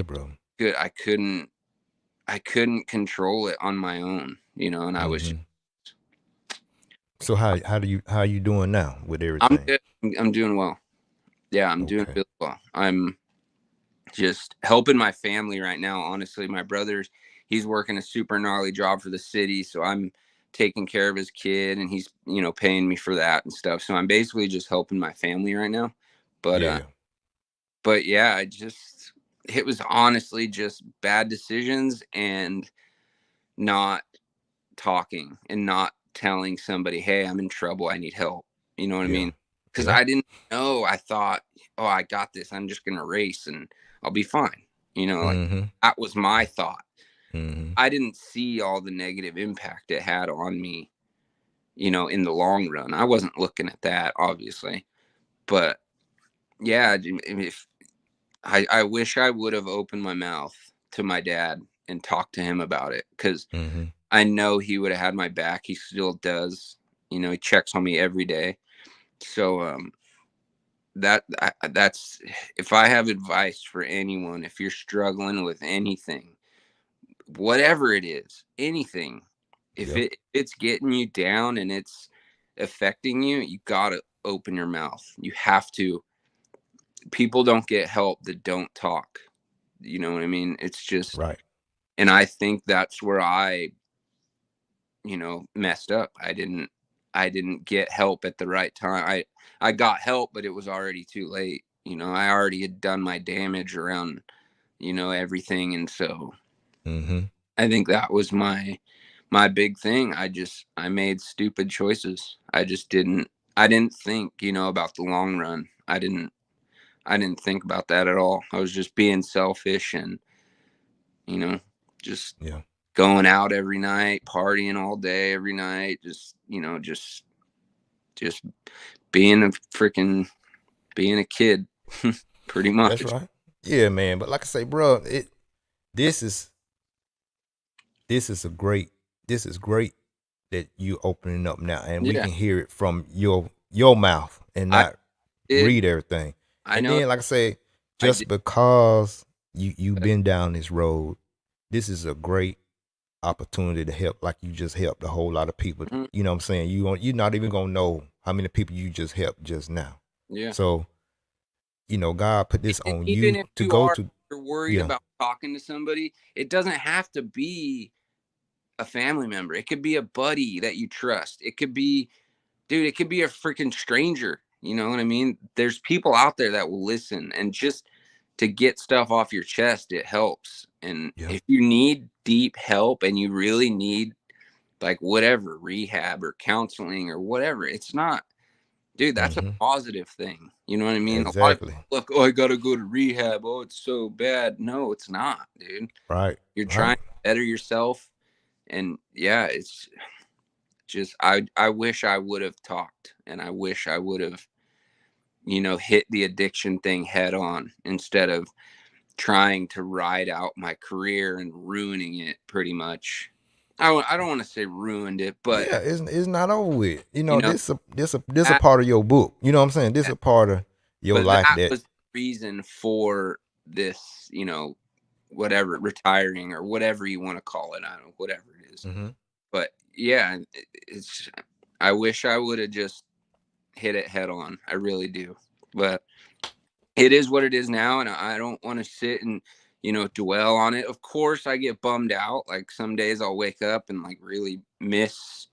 bro. I couldn't control it on my own. And I was Mm-hmm. So how you doing now with I'm everything? good. I'm doing well. Yeah, I'm doing Okay. really well. I'm just helping my family right now. Honestly, my brother's he's working a super gnarly job for the city, so I'm taking care of his kid, and he's paying me for that and stuff. So I'm basically just helping my family right now. But Yeah. but yeah, it was honestly just bad decisions and not talking and not telling somebody, hey, I'm in trouble, I need help. You know what I mean? Because I didn't know. I thought, oh, I got this, I'm just gonna race and I'll be fine. Like that was my thought. I didn't see all the negative impact it had on me, in the long run. I wasn't looking at that, obviously. But yeah, if I wish I would have opened my mouth to my dad and talked to him about it, because I know he would have had my back. He still does. He checks on me every day. So that's, if I have advice for anyone, if you're struggling with anything, whatever it is, anything, if it's getting you down and it's affecting you, you gotta open your mouth. You have to. People don't get help that don't talk. You know what I mean? It's just right. And I think that's where I messed up. I didn't get help at the right time. I got help, but it was already too late. I already had done my damage around everything. And so I think that was my big thing. I made stupid choices. I didn't think about the long run. I didn't think about that at all. I was just being selfish and just going out every night, partying all day every night, just being a kid, pretty much. That's right. Yeah, man. But like I say, bro, this is great that you opening up now, and we can hear it from your mouth and not read everything. I and know. Then, like I say, just because you've been down this road, this is a great opportunity to help, like you just helped a whole lot of people. You know what I'm saying? You're not even gonna know how many people you just helped just now. Yeah. So, God put this on even you if to you go are to. worried about talking to somebody, it doesn't have to be a family member. It could be a buddy that you trust. It could be, dude, it could be a freaking stranger. You know what I mean? There's people out there that will listen, and just to get stuff off your chest, it helps. And if you need deep help and you really need like whatever, rehab or counseling or whatever, it's not, dude, that's a positive thing. You know what I mean? Exactly. A lot of people look, oh, I gotta go to rehab. Oh, it's so bad. No, it's not, dude. Right. You're trying to better yourself. And yeah, it's just, I wish I would have talked, and I wish I would have, hit the addiction thing head on instead of trying to ride out my career and ruining it pretty much. I don't want to say ruined it, but yeah, it's not over with. This a that, part of your book. You know what I'm saying? This a part of your life that was the reason for this, whatever, retiring or whatever you want to call it. I don't know, whatever it is. But yeah, I wish I would have just hit it head on. I really do. But it is what it is now, and I don't want to sit and dwell on it. Of course I get bummed out. Like some days I'll wake up and like really miss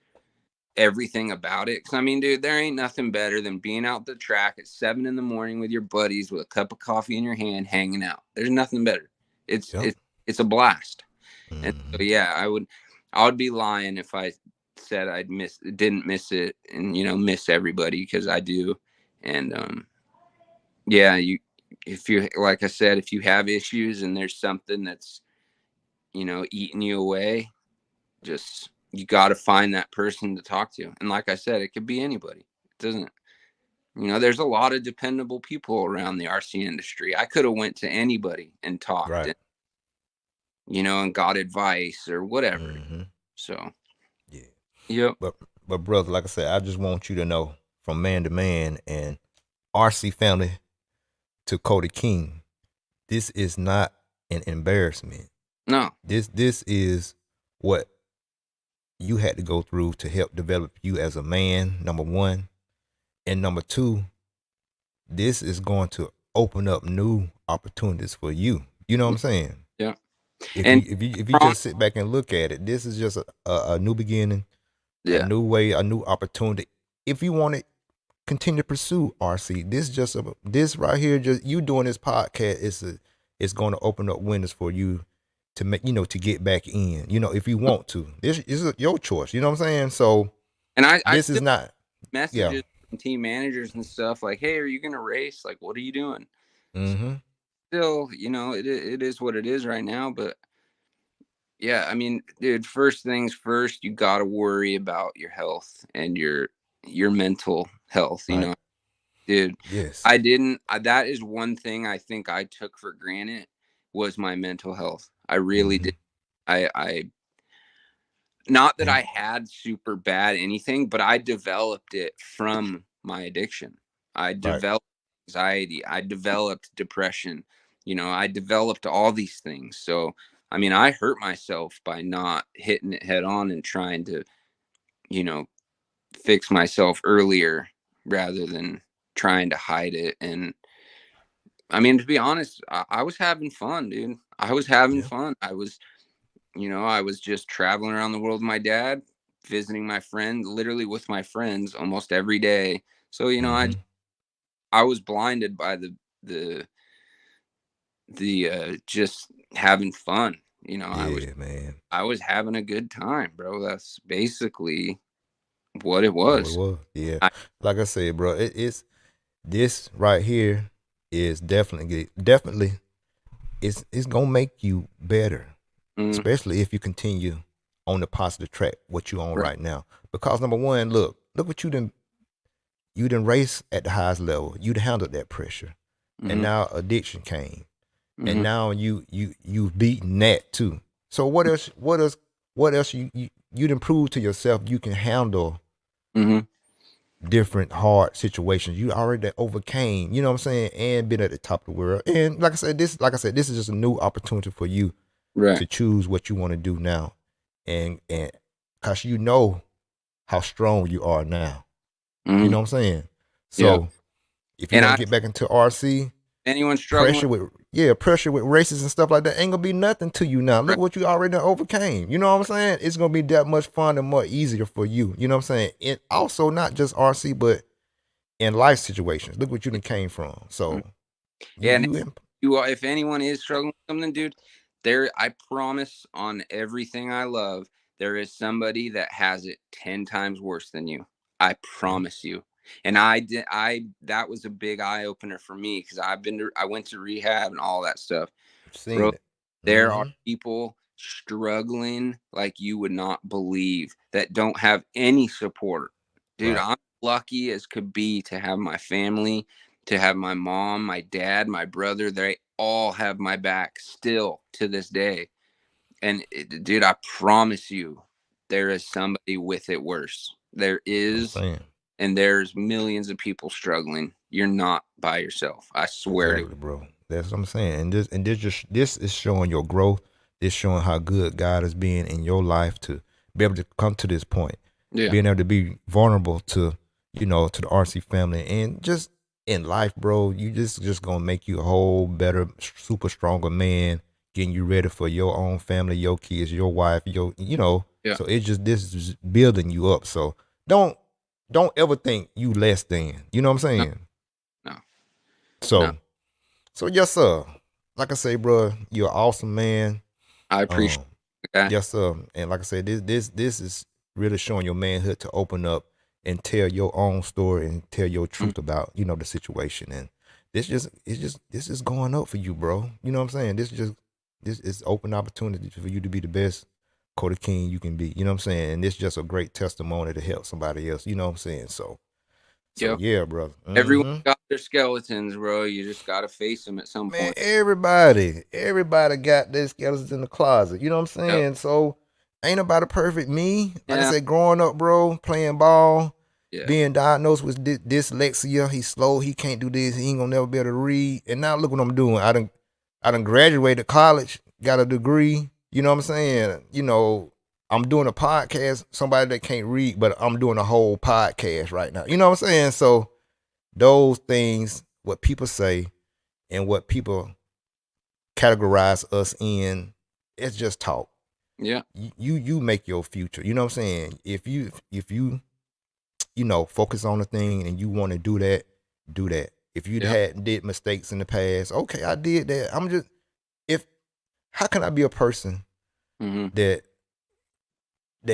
everything about it. Because I mean, dude, there ain't nothing better than being out the track at 7 a.m. with your buddies with a cup of coffee in your hand, hanging out. There's nothing better. It's a blast. And so yeah, I would be lying if I said didn't miss it and miss everybody, because I do. And yeah, if you, like I said, if you have issues and there's something that's eating you away, just, you got to find that person to talk to. And like I said, it could be anybody. It doesn't, there's a lot of dependable people around the RC industry. I could have went to anybody and talked, right. and got advice or whatever. So yep. But brother, like I said, I just want you to know, from man to man and RC family to Cody King, this is not an embarrassment. No. This is what you had to go through to help develop you as a man, number one. And number two, this is going to open up new opportunities for you. You know what I'm saying? Yeah. If you just sit back and look at it, this is just a new beginning, a new way, a new opportunity. If you want to continue to pursue RC, this right here, just you doing this podcast, it's going to open up windows for you to make, to get back in, if you want to. This is your choice. You know what I'm saying? So And I this still is not, messages from team managers and stuff like, hey, are you going to race? Like, what are you doing? Mm-hmm. Still, it is what it is right now. But yeah, I mean, dude, first things first, you got to worry about your health and your mental health, Right. dude. Yes. That is one thing I think I took for granted was my mental health. I really did. I not that I had super bad anything, but I developed it from my addiction. I developed anxiety. I developed depression. I developed all these things. So, I mean, I hurt myself by not hitting it head on and trying to, fix myself earlier rather than trying to hide it. And I mean, to be honest, I was having fun, dude. I was having fun. I was just traveling around the world with my dad, visiting my friend, literally with my friends almost every day. So, I was blinded by the just having fun. Man. I was having a good time, bro. That's basically what it What it was. was. Yeah. Like I said, bro, it's this right here is definitely it's gonna make you better, especially if you continue on the positive track what you on right now. Because number one, look what you didn't race at the highest level. You'd handled that pressure, and now addiction came, and now you've beaten that too. So what else? What else you'd improve to yourself? You can handle different hard situations you already overcame, you know what I'm saying, and been at the top of the world. And like I said, this is just a new opportunity for you to choose what you want to do now. And cause you know how strong you are now. You know what I'm saying? So if you want to get back into RC, anyone struggling pressure with races and stuff like that ain't gonna be nothing to you now. Look what you already overcame. You know what I'm saying? It's gonna be that much fun and more easier for you. You know what I'm saying? And also not just RC, but in life situations. Look what you done came from. So if anyone is struggling with something, dude, I promise on everything I love, there is somebody that has it 10 times worse than you. I promise you. And that was a big eye opener for me because I went to rehab and all that stuff. Bro, there are people struggling like you would not believe that don't have any support. Dude, I'm lucky as could be to have my family, to have my mom, my dad, my brother. They all have my back still to this day. And dude, I promise you, there is somebody with it worse. There is. And there's millions of people struggling. You're not by yourself. I swear to you, bro. That's what I'm saying. And this is showing your growth. This showing how good God has been in your life to be able to come to this point. Yeah. Being able to be vulnerable to, to the RC family and just in life, bro. You just gonna make you a whole better, super stronger man, getting you ready for your own family, your kids, your wife, So this is building you up. So don't ever think you less than. You know what I'm saying? No. So yes, sir. Like I say, bro, you're an awesome man. I appreciate that. Yes, sir. And like I said, this is really showing your manhood to open up and tell your own story and tell your truth about, the situation. And this is going up for you, bro. You know what I'm saying? This is open opportunity for you to be the best Cody King you can be. You know what I'm saying? And this is just a great testimony to help somebody else. You know what I'm saying? So yeah, brother. Everyone got their skeletons, bro. You just got to face them at some point. Everybody got their skeletons in the closet. You know what I'm saying? So ain't nobody perfect. Me, like I said, growing up, bro, playing ball, being diagnosed with dyslexia. He's slow. He can't do this. He ain't gonna never be able to read. And now look what I'm doing. I done graduated college, got a degree. You know what I'm saying? I'm doing a podcast, somebody that can't read, but I'm doing a whole podcast right now. You know what I'm saying? So those things, what people say and what people categorize us in, it's just talk. Yeah. You make your future. You know what I'm saying? If you focus on the thing and you want to do that, do that. If you did mistakes in the past, okay, I did that. how can I be a person that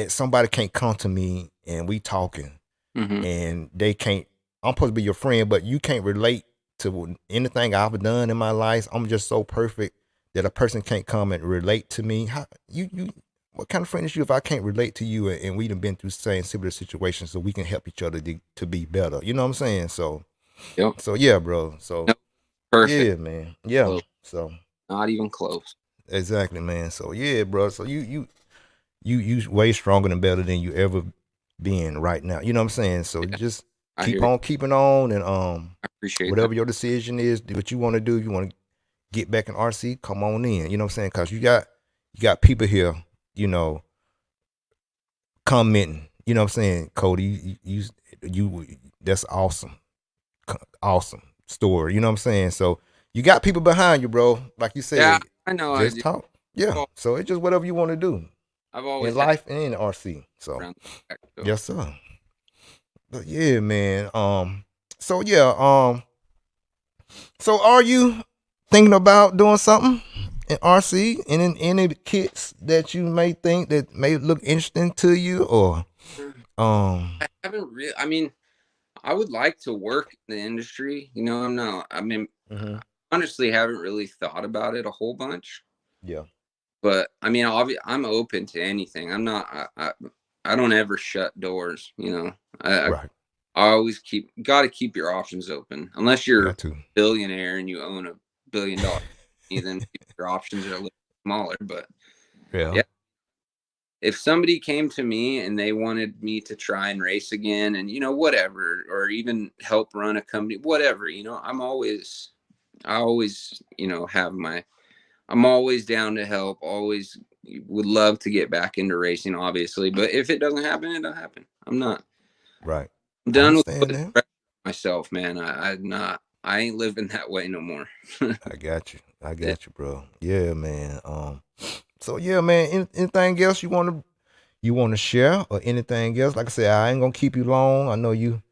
somebody can't come to me and we talking and they can't, I'm supposed to be your friend, but you can't relate to anything I've done in my life. I'm just so perfect that a person can't come and relate to me. How you what kind of friend is you if I can't relate to you and we done been through the same similar situations so we can help each other to be better? You know what I'm saying? So yeah, bro. So Nope. Perfect. yeah, man. Yeah. Close. So Not even close. exactly, man. So yeah, bro. So you way stronger and better than you ever been right now. You know what I'm saying? So you just keep on keeping on, and I appreciate whatever that. your decision is, do what you want to do. You want to get back in RC, come on in. You know what I'm saying? Because you got people here, you know, commenting. You know what I'm saying, Cody? You that's awesome, awesome story. You know what I'm saying? So you got people behind you, bro. Like you said, Yeah, I know. I just do. talk. Yeah. Well, So it's just whatever you want to do I've in always had life and in RC. So around the back, so. yes, sir. But yeah, man. So yeah. So are you thinking about doing something in RC and in any kits that you may think that may look interesting to you, or I haven't really. I mean, I would like to work in the industry. You know, I'm not. I mean, honestly, haven't really thought about it a whole bunch. Yeah. But I mean, I'm open to anything. I'm not. I don't ever shut doors. You know, Right. I always got to keep your options open. Unless you're a Got to. billionaire and you own $1 billion, then your options are a little smaller. But Yeah. yeah, if somebody came to me and they wanted me to try and race again, and whatever, or even help run a company, whatever, I always have I'm always down to help. Always would love to get back into racing, obviously. But if it doesn't happen, it doesn't happen. Right. I'm I done with understand putting that. pressure on myself, man. I ain't living that way no more. I got you. I got you, bro. Yeah, man. So yeah, man. Anything else you want to share or anything else? Like I said, I ain't gonna keep you long. I know you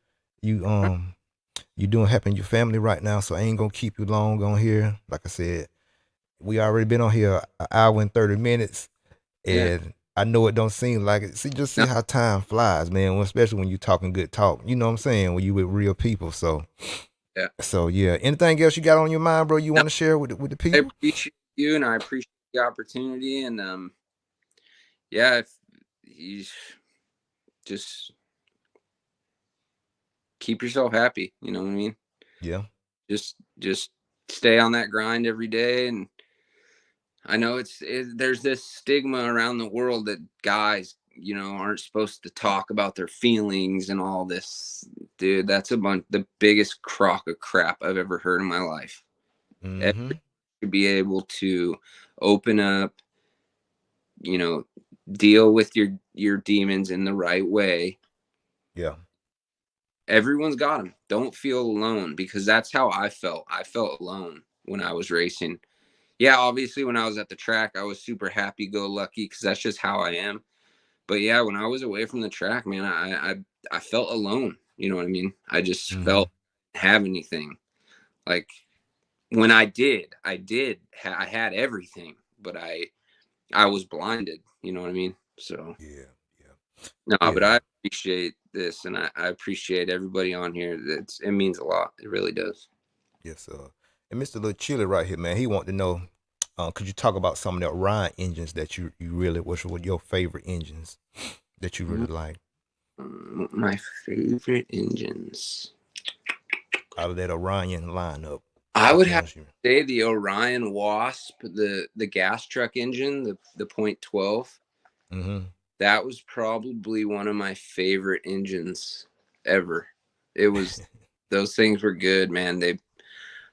doing helping your family right now, so I ain't gonna keep you long on here. Like I said, we already been on here an hour and 30 minutes, Yeah. and I know it don't seem like it. See No. how time flies, man. Especially when you talking good talk. You know what I'm saying? When you with real people. So Yeah. so yeah. Anything else you got on your mind, bro? You want to share with the I people? appreciate you, and I appreciate the opportunity. And yeah, if you just keep yourself happy, you know what I mean? Yeah. Just stay on that grind every day. And I know there's this stigma around the world that guys, aren't supposed to talk about their feelings and all this. Dude, that's the biggest crock of crap I've ever heard in my life. Mm-hmm. To be able to open up, deal with your demons in the right way. Yeah. Everyone's got them. Don't feel alone, because that's how I felt. I felt alone when I was racing. Yeah, obviously when I was at the track, I was super happy go lucky because that's just how I am. But yeah, when I was away from the track, man, I felt alone. You know what I mean? I just felt have anything. Like when I had everything, but I was blinded. You know what I mean? So Yeah. no, but Yeah. I appreciate this, and I appreciate everybody on here. It means a lot. It really does. Yes, sir. And Mr. Little Chili right here, man, he want to know, could you talk about some of the Orion engines that you really, which were your favorite engines that you really like My favorite engines out of that Orion lineup? I would Which have ones you? to say the Orion Wasp, the gas truck engine, the point 12. Mm-hmm. That was probably one of my favorite engines ever. It was Those things were good, man.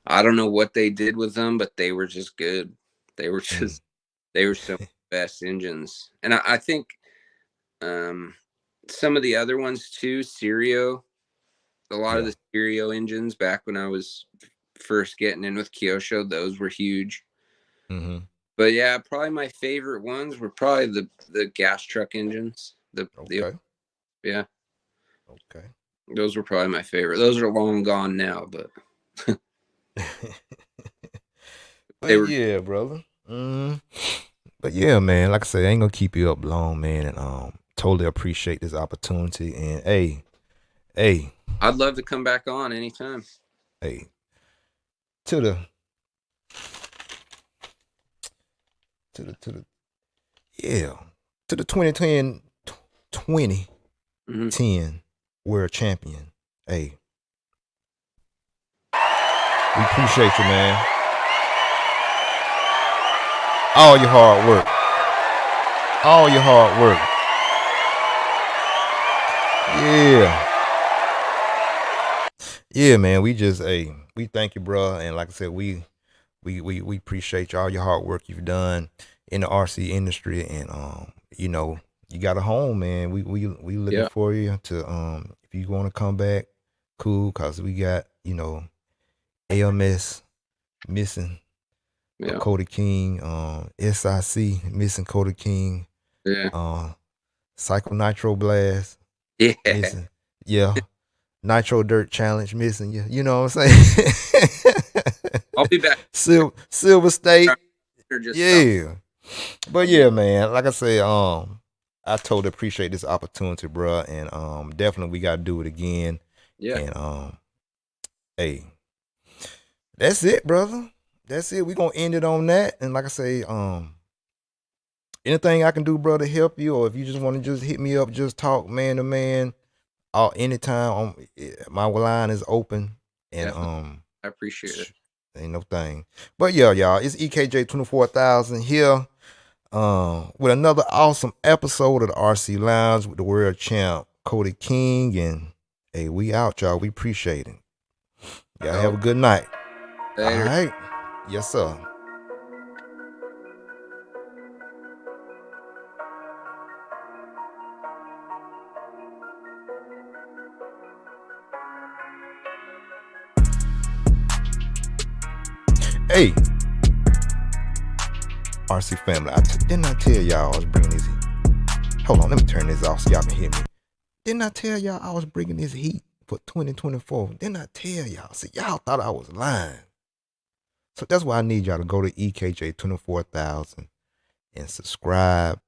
I don't know what they did with them, but they were just good. They were just they were some of the best engines. And I think some of the other ones too, a lot of the stereo engines back when I was first getting in with Kyosho, those were huge. Mm-hmm. But yeah, probably my favorite ones were probably the gas truck engines. Okay. Yeah, Okay. those were probably my favorite. Those are long gone now, but they But were. yeah, brother. Mm. But yeah, man, like I said, I ain't gonna keep you up long, man, and totally appreciate this opportunity. And hey, I'd love to come back on anytime. hey, to the yeah, to the 2010 world champion. Hey, we appreciate you, man. All your hard work. All your hard work. Yeah. Yeah, man. We just we thank you, bro. And like I said, we appreciate all your hard work you've done in the RC industry. And you know, you got a home, man. We looking for you to if you want to come back, cool, cause we got, you know, AMS missing Cody King, SIC missing Cody King, Cycle Nitro Blast missing, Nitro Dirt Challenge missing you. You know what I'm saying? I'll be back. Silver State, But yeah, man, like I say, I totally appreciate this opportunity, bro, and definitely we gotta do it again. Yeah. And hey, that's it, brother. That's it. We're gonna end it on that. And like I say, anything I can do, brother, to help you, or if you just want to just hit me up, just talk man to man, anytime. My line is open. And I appreciate it. Ain't no thing. But yeah, y'all, it's EKJ 24,000 here. With another awesome episode of the RC Lounge with the world champ Cody King. And hey, we out, y'all. We appreciate it. Y'all have a good night. Later. All right. Yes, sir. Hey, RC family, didn't I tell y'all I was bringing this heat? Hold on, let me turn this off so y'all can hear me. Didn't I tell y'all I was bringing this heat for 2024? Didn't I tell y'all? See, y'all thought I was lying. So that's why I need y'all to go to EKJ 24,000 and subscribe.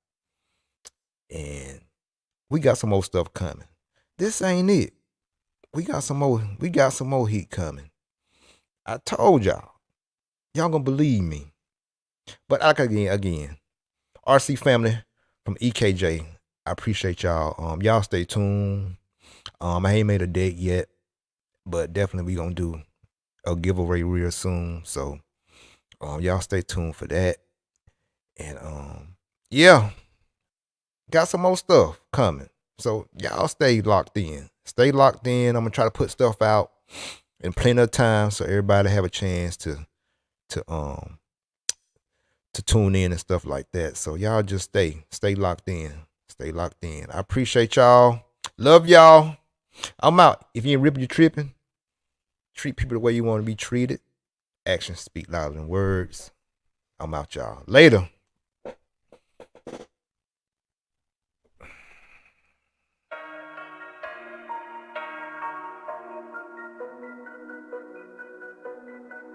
And we got some more stuff coming. This ain't it. We got some more heat coming. I told y'all. Y'all gonna believe me. But again, RC family from EKJ, I appreciate y'all. Y'all stay tuned. I ain't made a date yet, but definitely we gonna do a giveaway real soon. So y'all stay tuned for that. And yeah, got some more stuff coming. So y'all stay locked in. Stay locked in. I'm gonna try to put stuff out in plenty of time so everybody have a chance to tune in and stuff like that. So y'all just stay locked in. Stay locked in. I appreciate y'all. Love y'all. I'm out. If you ain't ripping, you tripping. Treat people the way you want to be treated. Actions speak louder than words. I'm out, y'all. Later.